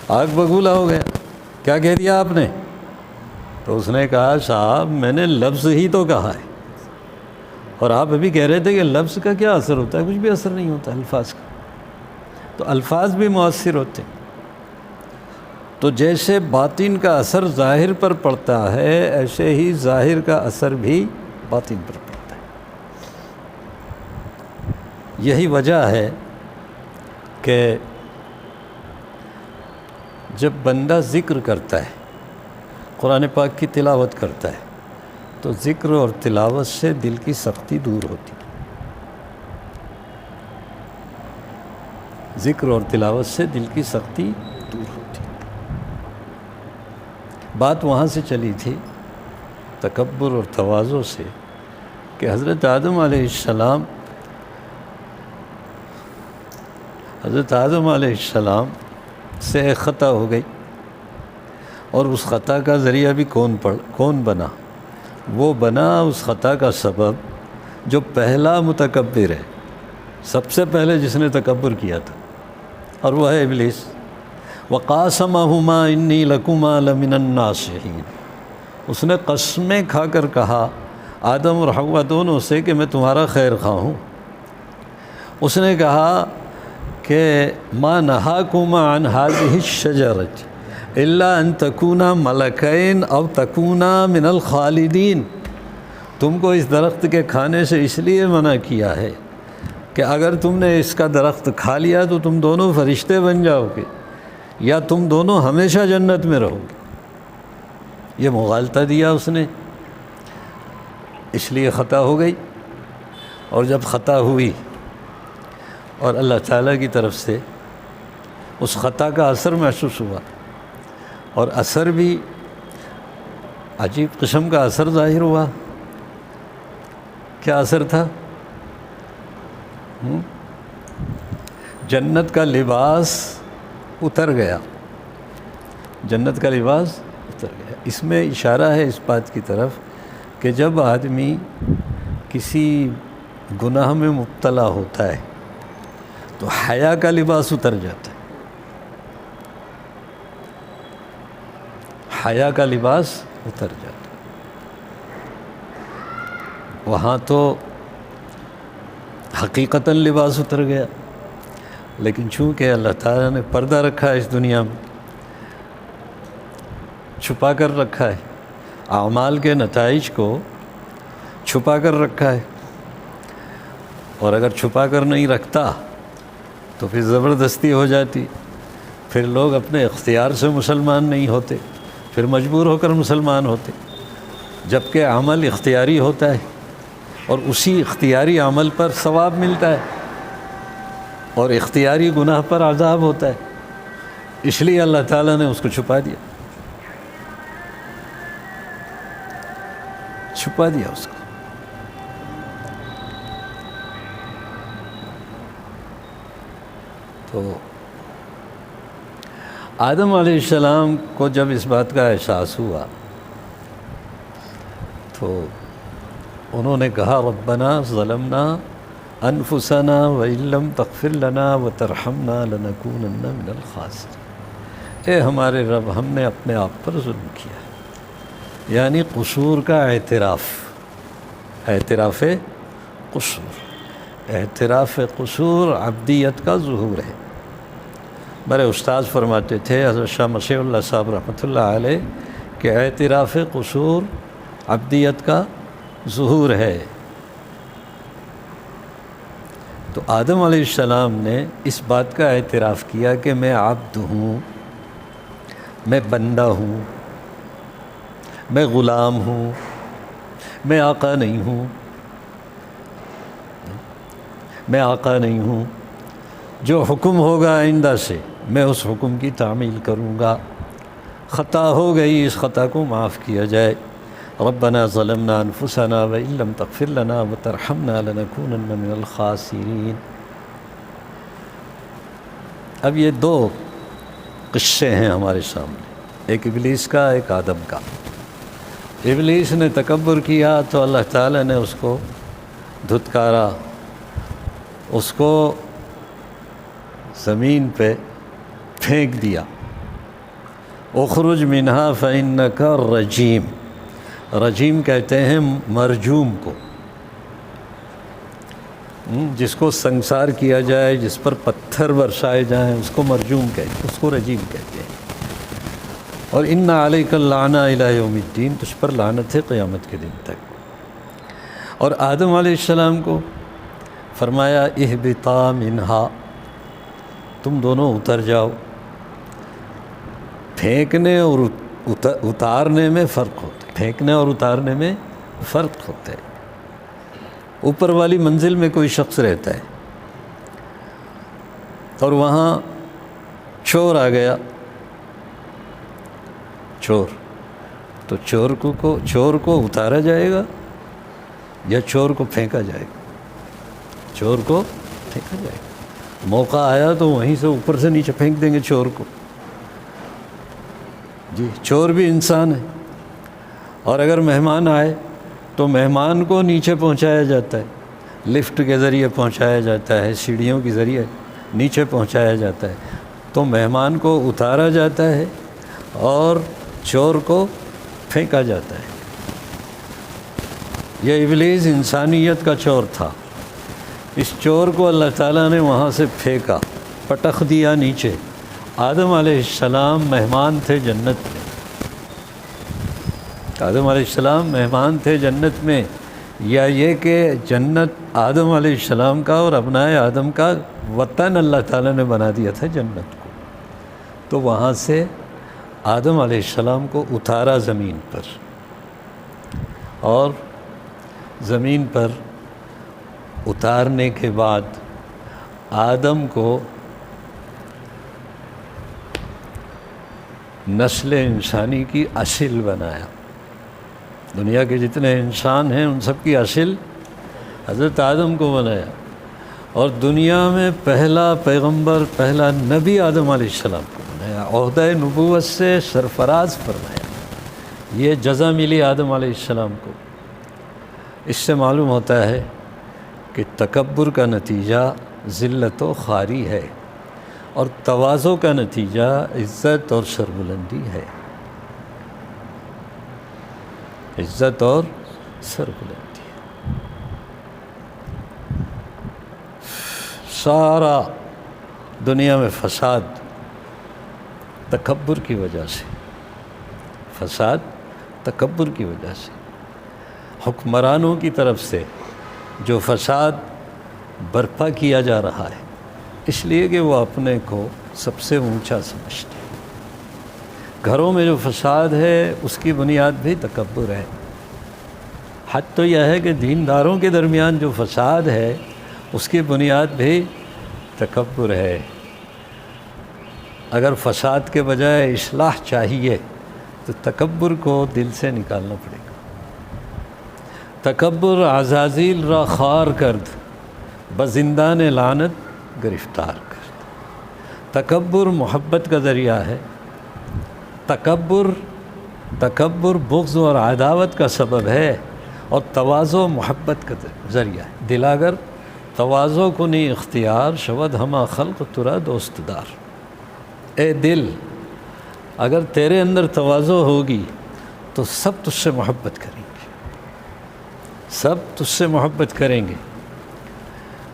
آگ بگولا ہو گیا۔ کیا کہہ دیا آپ نے؟ تو اس نے کہا صاحب میں نے لفظ ہی تو کہا ہے، اور آپ ابھی کہہ رہے تھے کہ لفظ کا کیا اثر ہوتا ہے؟ کچھ بھی اثر نہیں ہوتا الفاظ کا۔ تو الفاظ بھی مؤثر ہوتے ہیں۔ تو جیسے باطن کا اثر ظاہر پر پڑتا ہے، ایسے ہی ظاہر کا اثر بھی باطن پر پڑتا ہے۔ یہی وجہ ہے کہ جب بندہ ذکر کرتا ہے، قرآن پاک کی تلاوت کرتا ہے، تو ذکر اور تلاوت سے دل کی سختی دور ہوتی ہے۔ ذکر اور تلاوت سے دل کی سختی دور ہوتی ہے۔ بات وہاں سے چلی تھی تکبر اور تواضع سے کہ حضرت آدم علیہ السلام سے ایک خطا ہو گئی، اور اس خطا کا ذریعہ بھی کون بنا؟ وہ بنا اس خطا کا سبب جو پہلا متکبر ہے، سب سے پہلے جس نے تکبر کیا تھا، اور وہ ہے ابلیس۔ وَقَاسَمَهُمَا إِنِّي لَكُمَا لَمِنَ النَّاصِحِينَ، اس نے قسمیں کھا کر کہا آدم اور حوا دونوں سے کہ میں تمہارا خیر خواہ ہوں۔ اس نے کہا کہ مَا نَهَاكُمَا عَنْ هَذِهِ الشَّجَرَةِ إِلَّا أَن تَكُونَا مَلَكَيْنِ أَوْ تَكُونَا مِنَ الْخَالِدِينَ، تم کو اس درخت کے کھانے سے اس لیے منع کیا ہے کہ اگر تم نے اس کا درخت کھا لیا تو تم دونوں فرشتے بن جاؤ گے یا تم دونوں ہمیشہ جنت میں رہو گے۔ یہ مغالطہ دیا اس نے، اس لیے خطا ہو گئی، اور جب خطا ہوئی اور اللہ تعالیٰ کی طرف سے اس خطا کا اثر محسوس ہوا، اور اثر بھی عجیب قسم کا اثر ظاہر ہوا۔ کیا اثر تھا؟ جنت کا لباس اتر گیا، جنت کا لباس اتر گیا۔ اس میں اشارہ ہے اس بات کی طرف کہ جب آدمی کسی گناہ میں مبتلا ہوتا ہے تو حیا کا لباس اتر جاتا ہے، حیا کا لباس اتر جاتا ہے۔ وہاں تو حقیقتاً لباس اتر گیا، لیکن چونکہ اللہ تعالیٰ نے پردہ رکھا ہے اس دنیا میں، چھپا کر رکھا ہے، اعمال کے نتائج کو چھپا کر رکھا ہے، اور اگر چھپا کر نہیں رکھتا تو پھر زبردستی ہو جاتی، پھر لوگ اپنے اختیار سے مسلمان نہیں ہوتے، پھر مجبور ہو کر مسلمان ہوتے، جبکہ عمل اختیاری ہوتا ہے اور اسی اختیاری عمل پر ثواب ملتا ہے، اور اختیاری گناہ پر عذاب ہوتا ہے۔ اس لیے اللہ تعالیٰ نے اس کو چھپا دیا، چھپا دیا اس کو۔ تو آدم علیہ السلام کو جب اس بات کا احساس ہوا تو انہوں نے کہا ربنا ظلمنا انفسنا وان لم تغفر لنا وترحمنا لنکونن من الخاسرین۔ اے ہمارے رب، ہم نے اپنے آپ پر ظلم کیا، یعنی قصور کا اعتراف، اعتراف قصور، اعتراف قصور عبدیت کا ظہور ہے۔ میرے استاد فرماتے تھے حضرت شاہ مسیح اللہ صاحب رحمۃ اللہ علیہ کہ اعتراف قصور عبدیت کا ظہور ہے۔ تو آدم علیہ السلام نے اس بات کا اعتراف کیا کہ میں عبد ہوں، میں بندہ ہوں، میں غلام ہوں، میں آقا نہیں ہوں، میں آقا نہیں ہوں۔ جو حکم ہوگا آئندہ سے میں اس حکم کی تعمیل کروں گا، خطا ہو گئی اس خطا کو معاف کیا جائے۔ ربنا ظلمنا انفسنا وان لم تغفر لنا وترحمنا لنکونن من الخاسرین۔ اب یہ دو قصے ہیں ہمارے سامنے، ایک ابلیس کا، ایک آدم کا۔ ابلیس نے تکبر کیا تو اللہ تعالیٰ نے اس کو دھتکارا، اس کو زمین پہ پھینک دیا، اخرج منہا فإنک رجیم۔ رجیم کہتے ہیں مرجوم کو، جس کو سنسار کیا جائے، جس پر پتھر برسائے جائیں، اس کو مرجوم کہتے ہیں، اس کو رجیم کہتے ہیں۔ اور ان علیک اللعنہ الی یوم الدین، تجھ پر لعنت ہے قیامت کے دن تک۔ اور آدم علیہ السلام کو فرمایا اہبطا منہا، تم دونوں اتر جاؤ۔ پھینکنے اور اتارنے میں فرق ہوتا ہے، پھینکنے اور اتارنے میں فرق ہوتا ہے۔ اوپر والی منزل میں کوئی شخص رہتا ہے اور وہاں چور آ گیا، چور، تو چور کو اتارا جائے گا یا چور کو پھینکا جائے گا؟ چور کو پھینکا جائے گا۔ موقع آیا تو وہیں سے اوپر سے نیچے پھینک دیں گے چور کو۔ جی، چور بھی انسان ہے، اور اگر مہمان آئے تو مہمان کو نیچے پہنچایا جاتا ہے، لفٹ کے ذریعے پہنچایا جاتا ہے، سیڑھیوں کے ذریعے نیچے پہنچایا جاتا ہے۔ تو مہمان کو اتارا جاتا ہے اور چور کو پھینکا جاتا ہے۔ یہ ابلیس انسانیت کا چور تھا، اس چور کو اللہ تعالیٰ نے وہاں سے پھینکا، پٹخ دیا نیچے۔ آدم علیہ السلام مہمان تھے جنت میں، آدم علیہ السلام مہمان تھے جنت میں، یا یہ کہ جنت آدم علیہ السلام کا اور ابنائے آدم کا وطن اللہ تعالیٰ نے بنا دیا تھا جنت کو، تو وہاں سے آدم علیہ السلام کو اتارا زمین پر، اور زمین پر اتارنے کے بعد آدم کو نسل انسانی کی اصل بنایا۔ دنیا کے جتنے انسان ہیں ان سب کی اصل حضرت آدم کو بنایا، اور دنیا میں پہلا پیغمبر، پہلا نبی آدم علیہ السلام کو بنایا، عہدہ نبوت سے سرفراز فرمایا۔ یہ جزا ملی آدم علیہ السلام کو۔ اس سے معلوم ہوتا ہے کہ تکبر کا نتیجہ ذلت و خواری ہے، اور تواضع کا نتیجہ عزت اور سربلندی ہے۔ عزت اور سربلندی۔ سارا دنیا میں فساد تکبر کی وجہ سے، فساد تکبر کی وجہ سے، حکمرانوں کی طرف سے جو فساد برپا کیا جا رہا ہے، اس لیے کہ وہ اپنے کو سب سے اونچا سمجھتے ہیں۔ گھروں میں جو فساد ہے اس کی بنیاد بھی تکبر ہے۔ حد تو یہ ہے کہ دینداروں کے درمیان جو فساد ہے اس کی بنیاد بھی تکبر ہے۔ اگر فساد کے بجائے اصلاح چاہیے تو تکبر کو دل سے نکالنا پڑے گا۔ تکبر عزازیل را خوار کرد، بزندان لعنت گرفتار کرد۔ تکبر محبت کا ذریعہ ہے۔ تکبر بغض اور عداوت کا سبب ہے، اور تواضع محبت کا ذریعہ ہے۔ دل اگر تواضع کنی اختیار، شود ہما خلق ترا دوست دار۔ اے دل، اگر تیرے اندر تواضع ہوگی تو سب تجھ سے محبت کریں گے، سب تجھ سے محبت کریں گے۔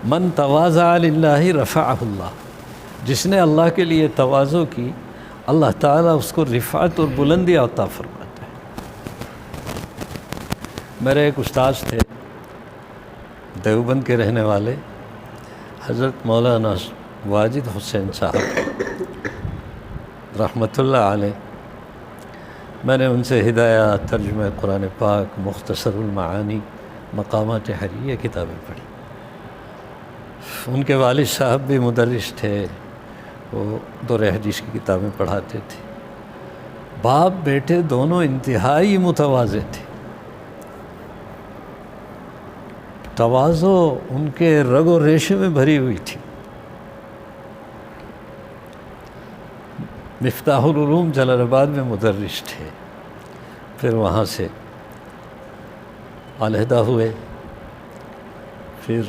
من تواضع للہ رفعہ اللہ، جس نے اللہ کے لیے تواضع کی اللہ تعالیٰ اس کو رفعت اور بلندی عطا فرماتا ہے۔ میرے ایک استاد تھے دیوبند کے رہنے والے، حضرت مولانا واجد حسین صاحب رحمۃ اللہ علیہ۔ میں نے ان سے ہدایات، ترجمہ قرآن پاک، مختصر المعانی، مقامات حریہ کتابیں پڑھی۔ ان کے والد صاحب بھی مدرس تھے، وہ دور حدیث کی کتابیں پڑھاتے تھے۔ باپ بیٹے دونوں انتہائی متواضع تھے۔ تواضع ان کے رگ و ریشے میں بھری ہوئی تھی۔ مفتاح العلوم جلال آباد میں مدرس تھے، پھر وہاں سے علیحدہ ہوئے۔ پھر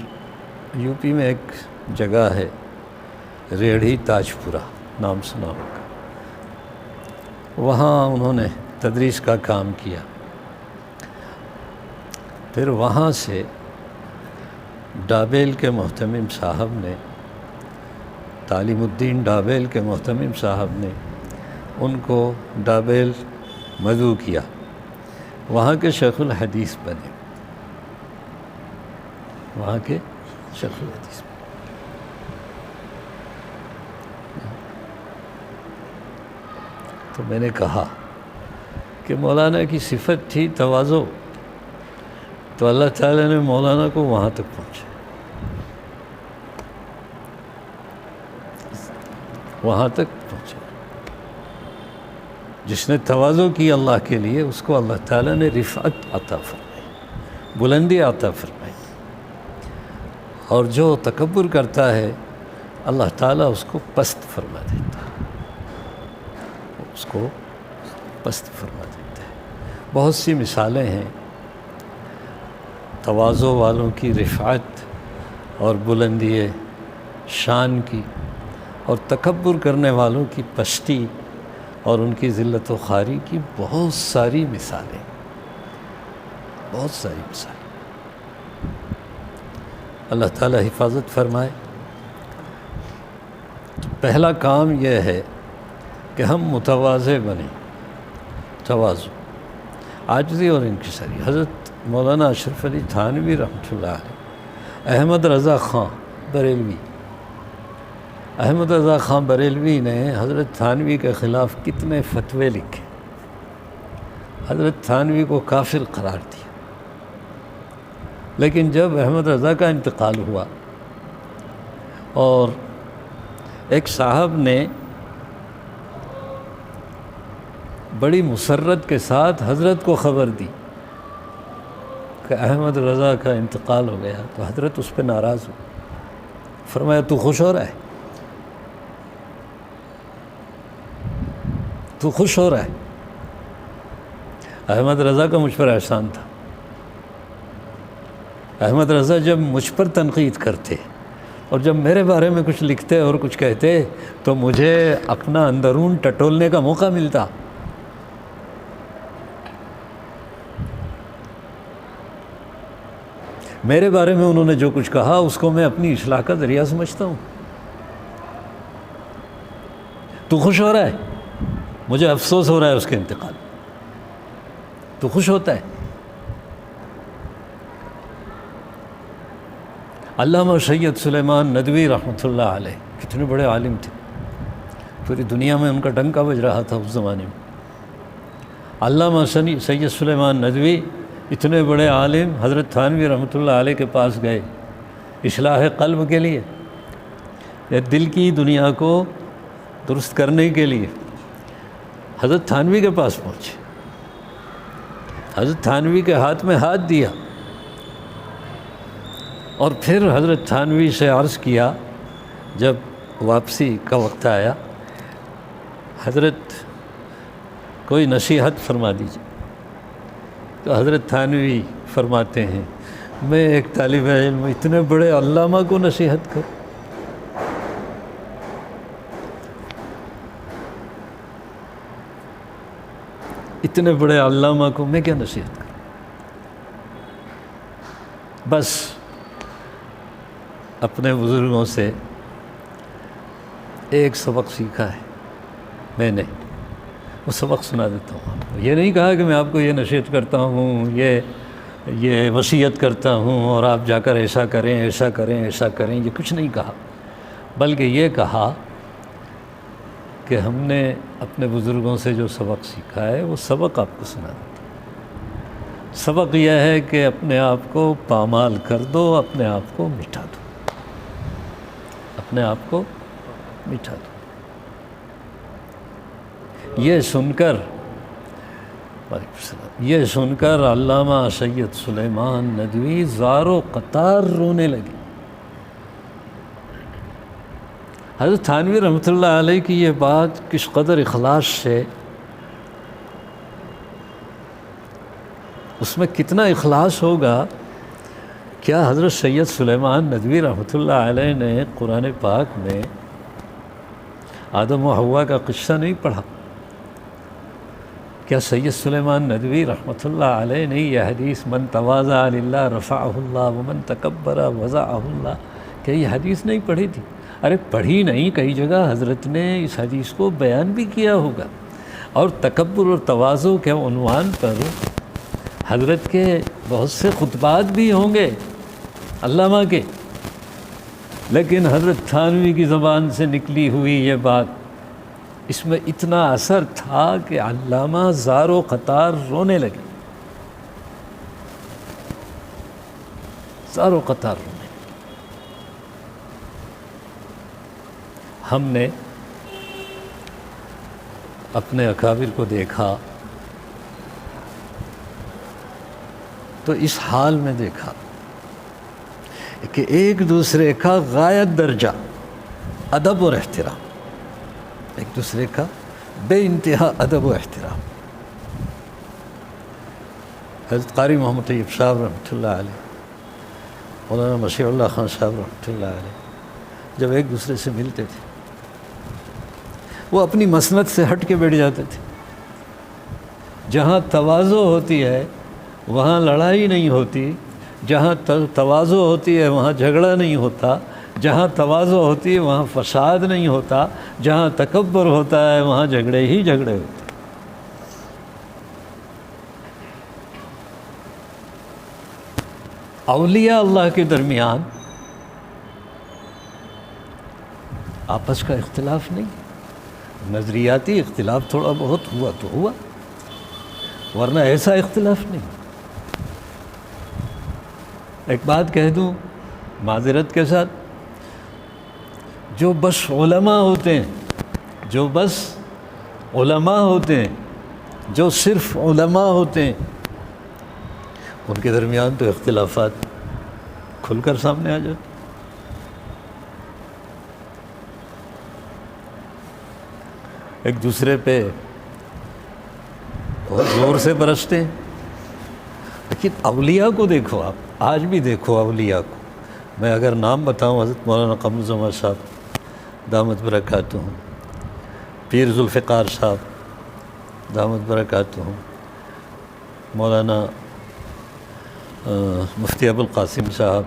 یو پی میں ایک جگہ ہے ریڑھی تاج پورہ، نام سنا ہوگا، وہاں انہوں نے تدریس کا کام کیا۔ پھر وہاں سے ڈابیل کے محتمم صاحب نے، تعلیم الدین ڈابیل کے محتمم صاحب نے ان کو ڈابیل مدعو کیا، وہاں کے شیخ الحدیث بنے، وہاں کے شیخ الحدیث بنے۔ تو میں نے کہا کہ مولانا کی صفت تھی تواضع، تو اللہ تعالیٰ نے مولانا کو وہاں تک پہنچا، وہاں تک پہنچا۔ جس نے تواضع کی اللہ کے لیے، اس کو اللہ تعالیٰ نے رفعت عطا فرمائی، بلندی عطا فرمائی، اور جو تکبر کرتا ہے اللہ تعالیٰ اس کو پست فرما دیتا ہے، اس کو پست فرما دیتا ہے۔ بہت سی مثالیں ہیں تواضع والوں کی رفعت اور بلندی شان کی، اور تکبر کرنے والوں کی پستی اور ان کی ذلت و خواری کی بہت ساری مثالیں، بہت ساری مثالیں۔ اللہ تعالیٰ حفاظت فرمائے۔ تو پہلا کام یہ ہے کہ ہم متواضع بنیں، تواضع، عاجزی اور انکساری۔ حضرت مولانا اشرف علی تھانوی رحمۃ اللہ علیہ، احمد رضا خان بریلوی، احمد رضا خان بریلوی نے حضرت تھانوی کے خلاف کتنے فتوے لکھے، حضرت تھانوی کو کافر قرار دیا۔ لیکن جب احمد رضا کا انتقال ہوا اور ایک صاحب نے بڑی مسرت کے ساتھ حضرت کو خبر دی کہ احمد رضا کا انتقال ہو گیا، تو حضرت اس پہ ناراض ہو، فرمایا تو خوش ہو رہا ہے، تو خوش ہو رہا ہے؟ احمد رضا کا مجھ پر احسان تھا۔ احمد رضا جب مجھ پر تنقید کرتے اور جب میرے بارے میں کچھ لکھتے اور کچھ کہتے تو مجھے اپنا اندرون ٹٹولنے کا موقع ملتا۔ میرے بارے میں انہوں نے جو کچھ کہا اس کو میں اپنی اصلاح کا ذریعہ سمجھتا ہوں۔ تو خوش ہو رہا ہے؟ مجھے افسوس ہو رہا ہے اس کے انتقال۔ تو خوش ہوتا ہے؟ علامہ سید سلیمان ندوی رحمۃ اللہ علیہ کتنے بڑے عالم تھے، پوری دنیا میں ان کا ڈنکا بج رہا تھا اس زمانے میں۔ علامہ سید سلیمان ندوی اتنے بڑے عالم حضرت تھانوی رحمۃ اللہ علیہ کے پاس گئے اصلاح قلب کے لیے، یا دل کی دنیا کو درست کرنے کے لیے حضرت تھانوی کے پاس پہنچے، حضرت تھانوی کے ہاتھ میں ہاتھ دیا اور پھر حضرت تھانوی سے عرض کیا جب واپسی کا وقت آیا، حضرت کوئی نصیحت فرما دیجیے۔ تو حضرت تھانوی فرماتے ہیں میں ایک طالب علم اتنے بڑے علامہ کو نصیحت کروں؟ اتنے بڑے علامہ کو میں کیا نصیحت کروں؟ بس اپنے بزرگوں سے ایک سبق سیکھا ہے میں نے، وہ سبق سنا دیتا ہوں۔ یہ نہیں کہا کہ میں آپ کو یہ نصیحت کرتا ہوں، یہ وصیت کرتا ہوں اور آپ جا کر ایسا کریں ایسا کریں ایسا کریں، یہ کچھ نہیں کہا، بلکہ یہ کہا کہ ہم نے اپنے بزرگوں سے جو سبق سیکھا ہے وہ سبق آپ کو سنا دیتا ہوں۔ سبق یہ ہے کہ اپنے آپ کو پامال کر دو، اپنے آپ کو مٹھا دو، اپنے آپ کو مٹھا دو۔ یہ سن کر علامہ سید سلیمان ندوی زار و قطار رونے لگے۔ حضرت تھانوی رحمۃ اللہ علیہ کی یہ بات کس قدر اخلاص سے، اس میں کتنا اخلاص ہوگا، کیا حضرت سید سلیمان ندوی رحمۃ اللہ علیہ نے قرآن پاک میں آدم و حوا کا قصہ نہیں پڑھا؟ کیا سید سلیمان ندوی رحمۃ اللہ علیہ نے یہ حدیث من تواضع للہ رفعہ اللہ ومن تکبر وضعہ اللہ، کیا یہ حدیث نہیں پڑھی تھی؟ ارے پڑھی نہیں، کئی جگہ حضرت نے اس حدیث کو بیان بھی کیا ہوگا، اور تکبر اور تواضع کے عنوان پر حضرت کے بہت سے خطبات بھی ہوں گے علامہ کے، لیکن حضرت تھانوی کی زبان سے نکلی ہوئی یہ بات، اس میں اتنا اثر تھا کہ علامہ زار و قطار رونے لگے، زار و قطار رونے لگے۔ ہم نے اپنے اکابر کو دیکھا تو اس حال میں دیکھا کہ ایک دوسرے کا غایت درجہ ادب اور احترام، ایک دوسرے کا بے انتہا ادب و احترام۔ حضرت قاری محمد طیب صاحب رحمۃ اللہ علیہ، مولانا مسیح اللہ خان صاحب رحمۃ اللہ علیہ جب ایک دوسرے سے ملتے تھے وہ اپنی مسند سے ہٹ کے بیٹھ جاتے تھے۔ جہاں تواضع ہوتی ہے وہاں لڑائی نہیں ہوتی، جہاں تواضع ہوتی ہے وہاں جھگڑا نہیں ہوتا، جہاں تواضع ہوتی ہے وہاں فساد نہیں ہوتا، جہاں تکبر ہوتا ہے وہاں جھگڑے ہی جھگڑے ہوتے ہیں۔ اولیاء اللہ کے درمیان آپس کا اختلاف نہیں، نظریاتی اختلاف تھوڑا بہت ہوا تو ہوا، ورنہ ایسا اختلاف نہیں۔ ایک بات کہہ دوں معذرت کے ساتھ، جو بس علماء ہوتے ہیں، جو بس علماء ہوتے ہیں، جو صرف علماء ہوتے ہیں، ان کے درمیان تو اختلافات کھل کر سامنے آ جاتے، ایک دوسرے پہ بہت زور سے برستے ہیں۔ لیکن اولیاء کو دیکھو، آپ آج بھی دیکھو اولیاء کو، میں اگر نام بتاؤں، حضرت مولانا قمر الزمان صاحب دامت برکاتہم، پیر ذوالفقار صاحب دامت برکاتہم، مولانا مفتی ابوالقاسم صاحب،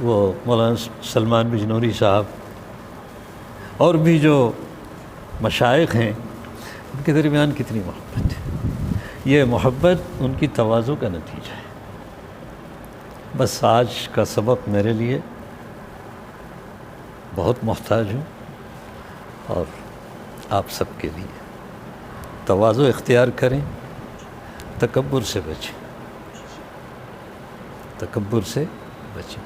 وہ مولانا سلمان بجنوری صاحب، اور بھی جو مشائخ ہیں، ان کے درمیان کتنی محبت ہے۔ یہ محبت ان کی تواضع کا نتیجہ ہے۔ بس آج کا سبق میرے لیے بہت محتاج ہوں، اور آپ سب کے لیے تواضع اختیار کریں، تکبر سے بچیں، تکبر سے بچیں۔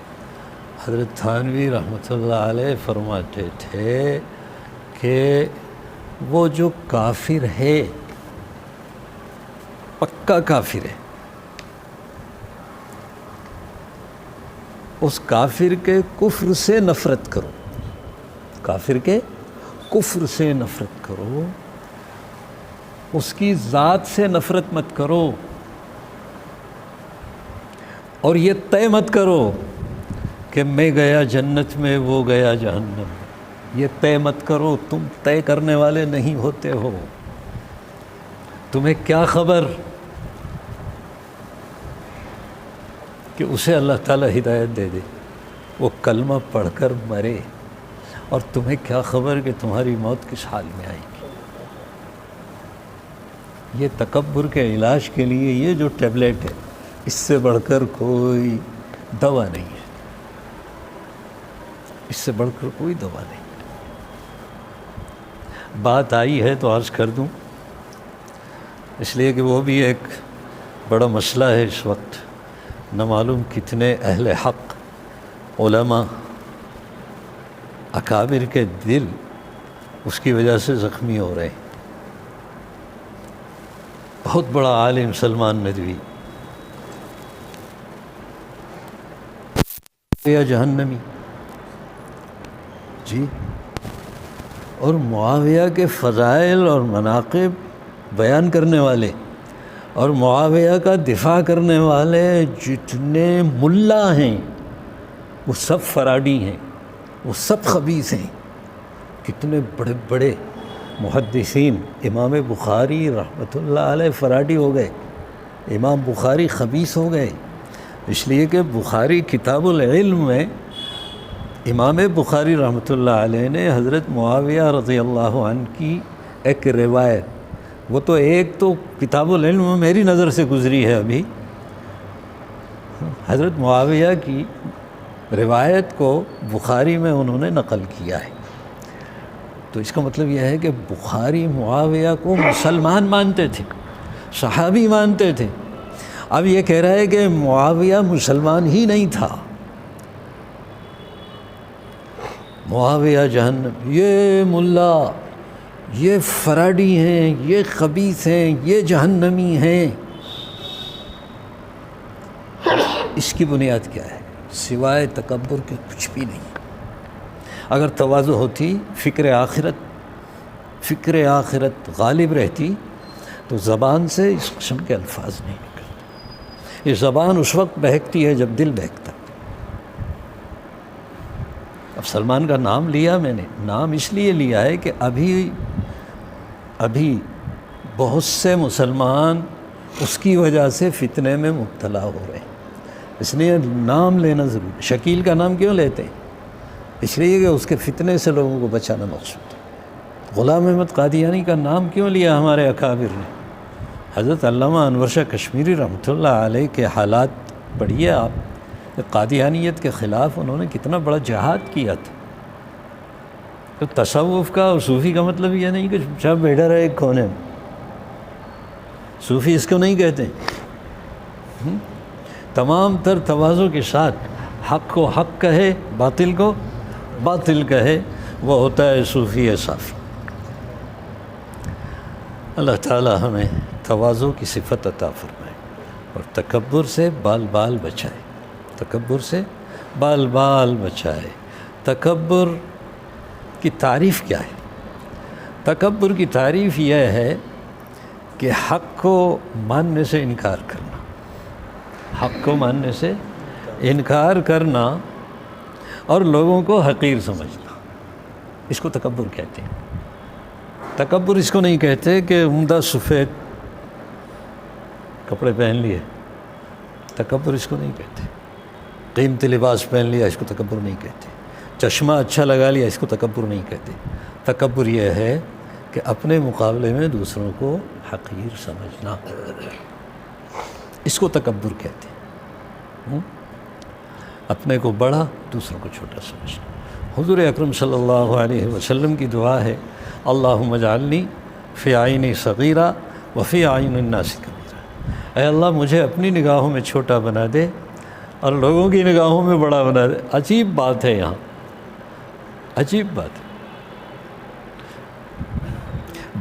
حضرت تھانوی رحمۃ اللہ علیہ فرماتے تھے کہ وہ جو کافر ہے، پکا کافر ہے، اس کافر کے کفر سے نفرت کرو، کافر کے کفر سے نفرت کرو، اس کی ذات سے نفرت مت کرو، اور یہ طے مت کرو کہ میں گیا جنت میں، وہ گیا جہنم میں۔ یہ طے مت کرو، تم طے کرنے والے نہیں ہوتے ہو۔ تمہیں کیا خبر کہ اسے اللہ تعالیٰ ہدایت دے دے، وہ کلمہ پڑھ کر مرے، اور تمہیں کیا خبر کہ تمہاری موت کس حال میں آئے گی۔ یہ تکبر کے علاج کے لیے یہ جو ٹیبلٹ ہے، اس سے بڑھ کر کوئی دوا نہیں ہے، اس سے بڑھ کر کوئی دوا نہیں۔ بات آئی ہے تو عرض کر دوں، اس لیے کہ وہ بھی ایک بڑا مسئلہ ہے اس وقت۔ نہ معلوم کتنے اہل حق، علماء، اکابر کے دل اس کی وجہ سے زخمی ہو رہے ہیں۔ بہت بڑا عالم سلمان ندوی یا جہنمی، جی، اور معاویہ کے فضائل اور مناقب بیان کرنے والے اور معاویہ کا دفاع کرنے والے جتنے ملا ہیں، وہ سب فراڈی ہیں، وہ سب خبیث ہیں۔ کتنے بڑے بڑے محدثین، امام بخاری رحمۃ اللہ علیہ فراڈی ہو گئے، امام بخاری خبیث ہو گئے، اس لیے کہ بخاری کتاب العلم میں امام بخاری رحمۃ اللہ علیہ نے حضرت معاویہ رضی اللہ عنہ کی ایک روایت، وہ تو ایک تو کتاب العلم میں میری نظر سے گزری ہے ابھی، حضرت معاویہ کی روایت کو بخاری میں انہوں نے نقل کیا ہے۔ تو اس کا مطلب یہ ہے کہ بخاری معاویہ کو مسلمان مانتے تھے، صحابی مانتے تھے۔ اب یہ کہہ رہا ہے کہ معاویہ مسلمان ہی نہیں تھا، معاویہ جہنم، یہ ملا، یہ فراڈی ہیں، یہ خبیث ہیں، یہ جہنمی ہیں۔ اس کی بنیاد کیا ہے؟ سوائے تکبر کے کچھ بھی نہیں۔ اگر تواضع ہوتی، فکر آخرت غالب رہتی، تو زبان سے اس قسم کے الفاظ نہیں نکلتے۔ یہ زبان اس وقت بہکتی ہے جب دل بہکتا۔ اب سلمان کا نام لیا میں نے، نام اس لیے لیا ہے کہ ابھی بہت سے مسلمان اس کی وجہ سے فتنے میں مبتلا ہو رہے ہیں، اس لیے نام لینا ضروری۔ شکیل کا نام کیوں لیتے ہیں؟ اس لیے کہ اس کے فتنے سے لوگوں کو بچانا مقصود ہے۔ غلام احمد قادیانی کا نام کیوں لیا ہمارے اکابر نے؟ حضرت علامہ انور شاہ کشمیری رحمۃ اللہ علیہ کے حالات پڑھیے آپ، کہ قادیانیت کے خلاف انہوں نے کتنا بڑا جہاد کیا تھا. تو تصوف کا اور صوفی کا مطلب یہ نہیں کہ چپ بیٹھا رہے ایک کونے میں. صوفی اس کو نہیں کہتے. تمام تر تواضع کے ساتھ حق کو حق کہے، باطل کو باطل کہے، وہ ہوتا ہے صوفی صافی. اللہ تعالی ہمیں تواضع کی صفت عطا فرمائے اور تکبر سے بال بال بچائے. تکبر سے بال بال بچائے. تکبر کی تعریف کیا ہے؟ تکبر کی تعریف یہ ہے کہ حق کو ماننے سے انکار کرنا. حق کو ماننے سے انکار کرنا اور لوگوں کو حقیر سمجھنا، اس کو تکبر کہتے ہیں. تکبر اس کو نہیں کہتے کہ عمدہ سفید کپڑے پہن لیے، تکبر اس کو نہیں کہتے. قیمتی لباس پہن لیا، اس کو تکبر نہیں کہتے. چشمہ اچھا لگا لیا، اس کو تکبر نہیں کہتے. تکبر یہ ہے کہ اپنے مقابلے میں دوسروں کو حقیر سمجھنا، اس کو تکبر کہتے ہیں. اپنے کو بڑا، دوسروں کو چھوٹا سمجھنا. حضور اکرم صلی اللہ علیہ وسلم کی دعا ہے، اللہم اجعلنی فی عینی صغیرہ وفی اعین الناس کبیرہ. اے اللہ مجھے اپنی نگاہوں میں چھوٹا بنا دے اور لوگوں کی نگاہوں میں بڑا بنا دے. عجیب بات ہے، یہاں عجیب بات ہے.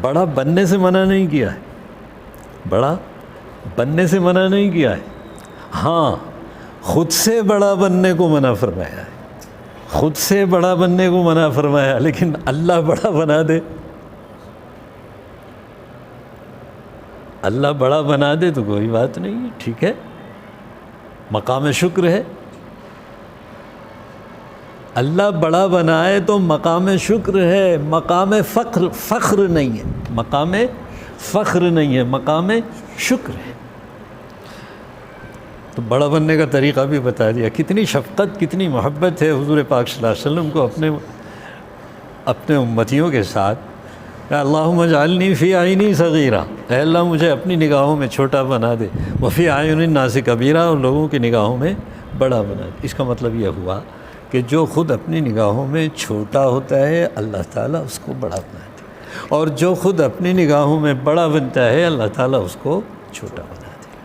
بڑا بننے سے منع نہیں کیا ہے، بڑا بننے سے منع نہیں کیا ہے. ہاں، خود سے بڑا بننے کو منع فرمایا ہے. خود سے بڑا بننے کو منع فرمایا، لیکن اللہ بڑا بنا دے، اللہ بڑا بنا دے تو کوئی بات نہیں ہے، ٹھیک ہے، مقام شکر ہے. اللہ بڑا بنائے تو مقام شکر ہے، مقام فخر نہیں ہے. مقام فخر نہیں ہے، مقام شکر ہے. تو بڑا بننے کا طریقہ بھی بتا دیا. کتنی شفقت، کتنی محبت ہے حضور پاک صلی اللہ علیہ وسلم کو اپنے امتیوں کے ساتھ. اللہم اجعلنی فی عینی صغیرہ، اے اللہ مجھے اپنی نگاہوں میں چھوٹا بنا دے، وفی اعین الناس کبیرہ، اور لوگوں کی نگاہوں میں بڑا بنا دے. اس کا مطلب یہ ہوا کہ جو خود اپنی نگاہوں میں چھوٹا ہوتا ہے اللہ تعالیٰ اس کو بڑا بناتے ہیں، اور جو خود اپنی نگاہوں میں بڑا بنتا ہے اللہ تعالیٰ اس کو چھوٹا بناتے ہیں.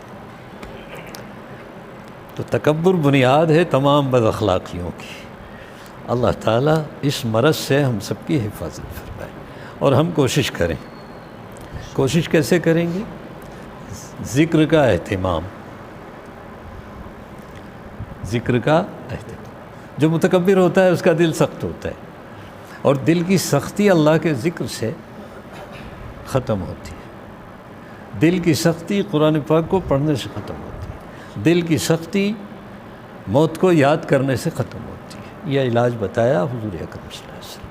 تو تکبر بنیاد ہے تمام بد اخلاقیوں کی. اللہ تعالیٰ اس مرض سے ہم سب کی حفاظت فرمائے اور ہم کوشش کریں. کوشش کیسے کریں گے؟ ذکر کا اہتمام، ذکر کا اہتمام. جو متکبر ہوتا ہے اس کا دل سخت ہوتا ہے، اور دل کی سختی اللہ کے ذکر سے ختم ہوتی ہے. دل کی سختی قرآن پاک کو پڑھنے سے ختم ہوتی ہے. دل کی سختی موت کو یاد کرنے سے ختم ہوتی ہے. یہ علاج بتایا حضور اکرم صلی اللہ علیہ وسلم.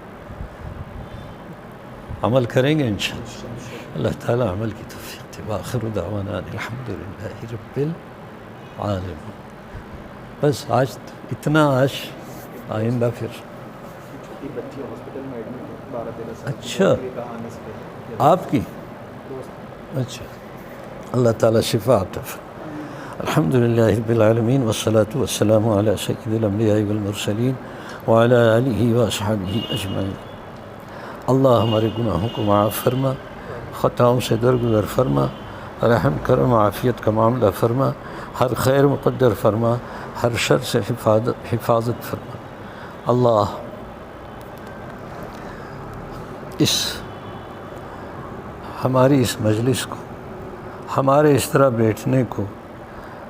عمل کریں گے انشاءاللہ. اللہ تعالیٰ عمل کی توفیق دے. وآخر دعوانا الحمدللہ رب العالمین. بس آج اتنا. آج آئندہ پھر اچھا آپ کی اچھا اللہ تعالیٰ شفا عطا فرمائے. الحمدللہ رب العالمین والصلاة والسلام علی سید الانبیاء والمرسلین وعلی آلہ واصحابہ اجمعین. اللہ ہمارے گناہوں کو معاف فرما، خطاؤں سے درگزر فرما، رحم کرم عافیت کا معاملہ فرما، ہر خیر مقدر فرما، ہر شر سے حفاظت فرما. اللہ ہماری اس مجلس کو، ہمارے اس طرح بیٹھنے کو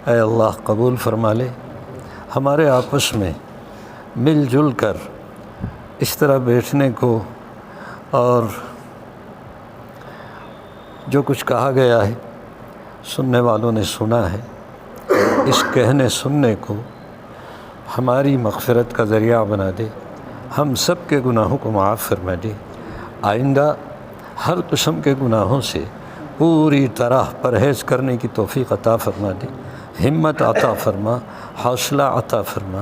اے اللہ قبول فرما لے. ہمارے آپس میں مل جل کر اس طرح بیٹھنے کو اور جو کچھ کہا گیا ہے سننے والوں نے سنا ہے، اس کہنے سننے کو ہماری مغفرت کا ذریعہ بنا دے. ہم سب کے گناہوں کو معاف فرما دے. آئندہ ہر قسم کے گناہوں سے پوری طرح پرہیز کرنے کی توفیق عطا فرما دے. ہمت عطا فرما، حوصلہ عطا فرما.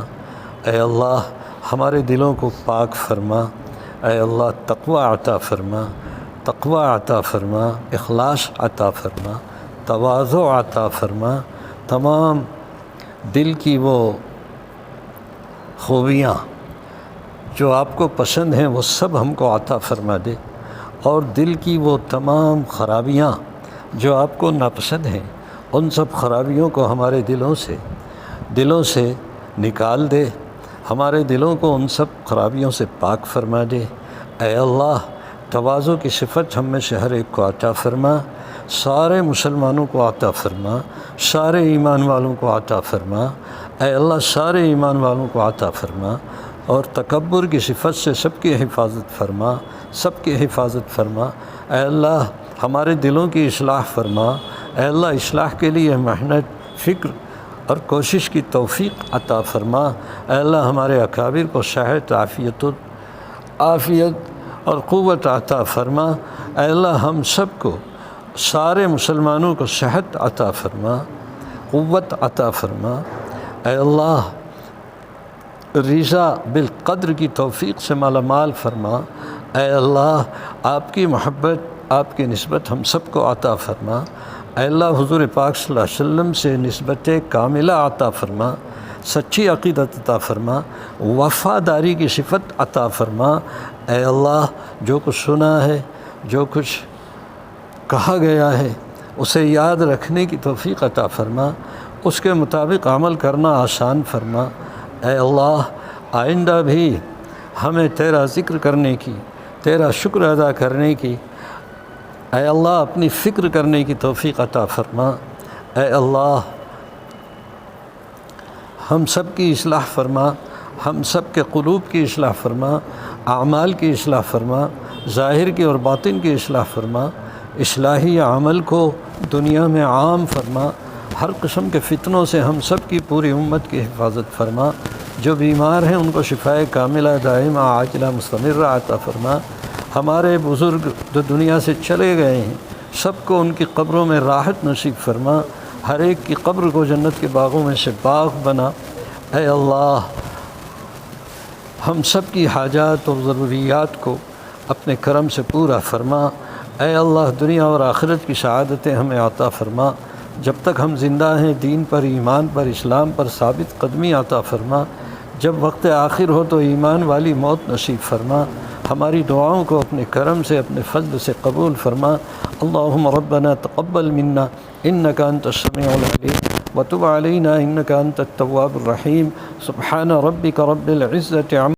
اے اللہ ہمارے دلوں کو پاک فرما. اے اللہ تقوی عطا فرما، تقوی عطا فرما، اخلاص عطا فرما، تواضع عطا فرما. تمام دل کی وہ خوبیاں جو آپ کو پسند ہیں وہ سب ہم کو عطا فرما دے، اور دل کی وہ تمام خرابیاں جو آپ کو ناپسند ہیں ان سب خرابیوں کو ہمارے دلوں سے نکال دے، ہمارے دلوں کو ان سب خرابیوں سے پاک فرما دے۔ اے اللہ، تواضع کی صفت ہم میں سے ہر ایک کو عطا فرما، سارے مسلمانوں کو عطا فرما، سارے ایمان والوں کو عطا فرما۔ اے اللہ، سارے ایمان والوں کو عطا فرما، اور تکبر کی صفت سے سب کی حفاظت فرما، سب کی حفاظت فرما۔ اے اللہ، ہمارے دلوں کی اصلاح فرما۔ اے اللہ، اصلاح کے لیے محنت، فکر اور کوشش کی توفیق عطا فرما۔ اے اللہ، ہمارے اکابر کو صحت، عافیت اور قوت عطا فرما۔ اے اللہ، ہم سب کو، سارے مسلمانوں کو صحت عطا فرما، قوت عطا فرما۔ اے اللہ، رضا بالقدر کی توفیق سے مالا مال فرما۔ اے اللہ، آپ کی محبت، آپ کی نسبت ہم سب کو عطا فرما۔ اے اللہ، حضور پاک صلی اللہ علیہ وسلم سے نسبت کاملہ عطا فرما، سچی عقیدت عطا فرما، وفاداری کی صفت عطا فرما۔ اے اللہ، جو کچھ سنا ہے، جو کچھ کہا گیا ہے، اسے یاد رکھنے کی توفیق عطا فرما، اس کے مطابق عمل کرنا آسان فرما۔ اے اللہ، آئندہ بھی ہمیں تیرا ذکر کرنے کی، تیرا شکر ادا کرنے کی، اے اللہ اپنی فکر کرنے کی توفیق عطا فرما۔ اے اللہ، ہم سب کی اصلاح فرما، ہم سب کے قلوب کی اصلاح فرما، اعمال کی اصلاح فرما، ظاہر کی اور باطن کی اصلاح فرما، اصلاحی عمل کو دنیا میں عام فرما، ہر قسم کے فتنوں سے ہم سب کی پوری امت کی حفاظت فرما، جو بیمار ہیں ان کو شفائے کاملہ دائمہ عاجلہ مستمرہ عطا فرما۔ ہمارے بزرگ جو دنیا سے چلے گئے ہیں، سب کو ان کی قبروں میں راحت نصیب فرما، ہر ایک کی قبر کو جنت کے باغوں میں سے باغ بنا۔ اے اللہ، ہم سب کی حاجات اور ضروریات کو اپنے کرم سے پورا فرما۔ اے اللہ، دنیا اور آخرت کی سعادتیں ہمیں عطا فرما، جب تک ہم زندہ ہیں دین پر، ایمان پر، اسلام پر ثابت قدمی عطا فرما، جب وقت آخر ہو تو ایمان والی موت نصیب فرما۔ ہماری دعاؤں کو اپنے کرم سے، اپنے فضل سے قبول فرما۔ اللہم ربنا تقبل منا انک انت السمیع العلیم وتب علینا انک انت التواب الرحیم۔ سبحان ربک رب العزة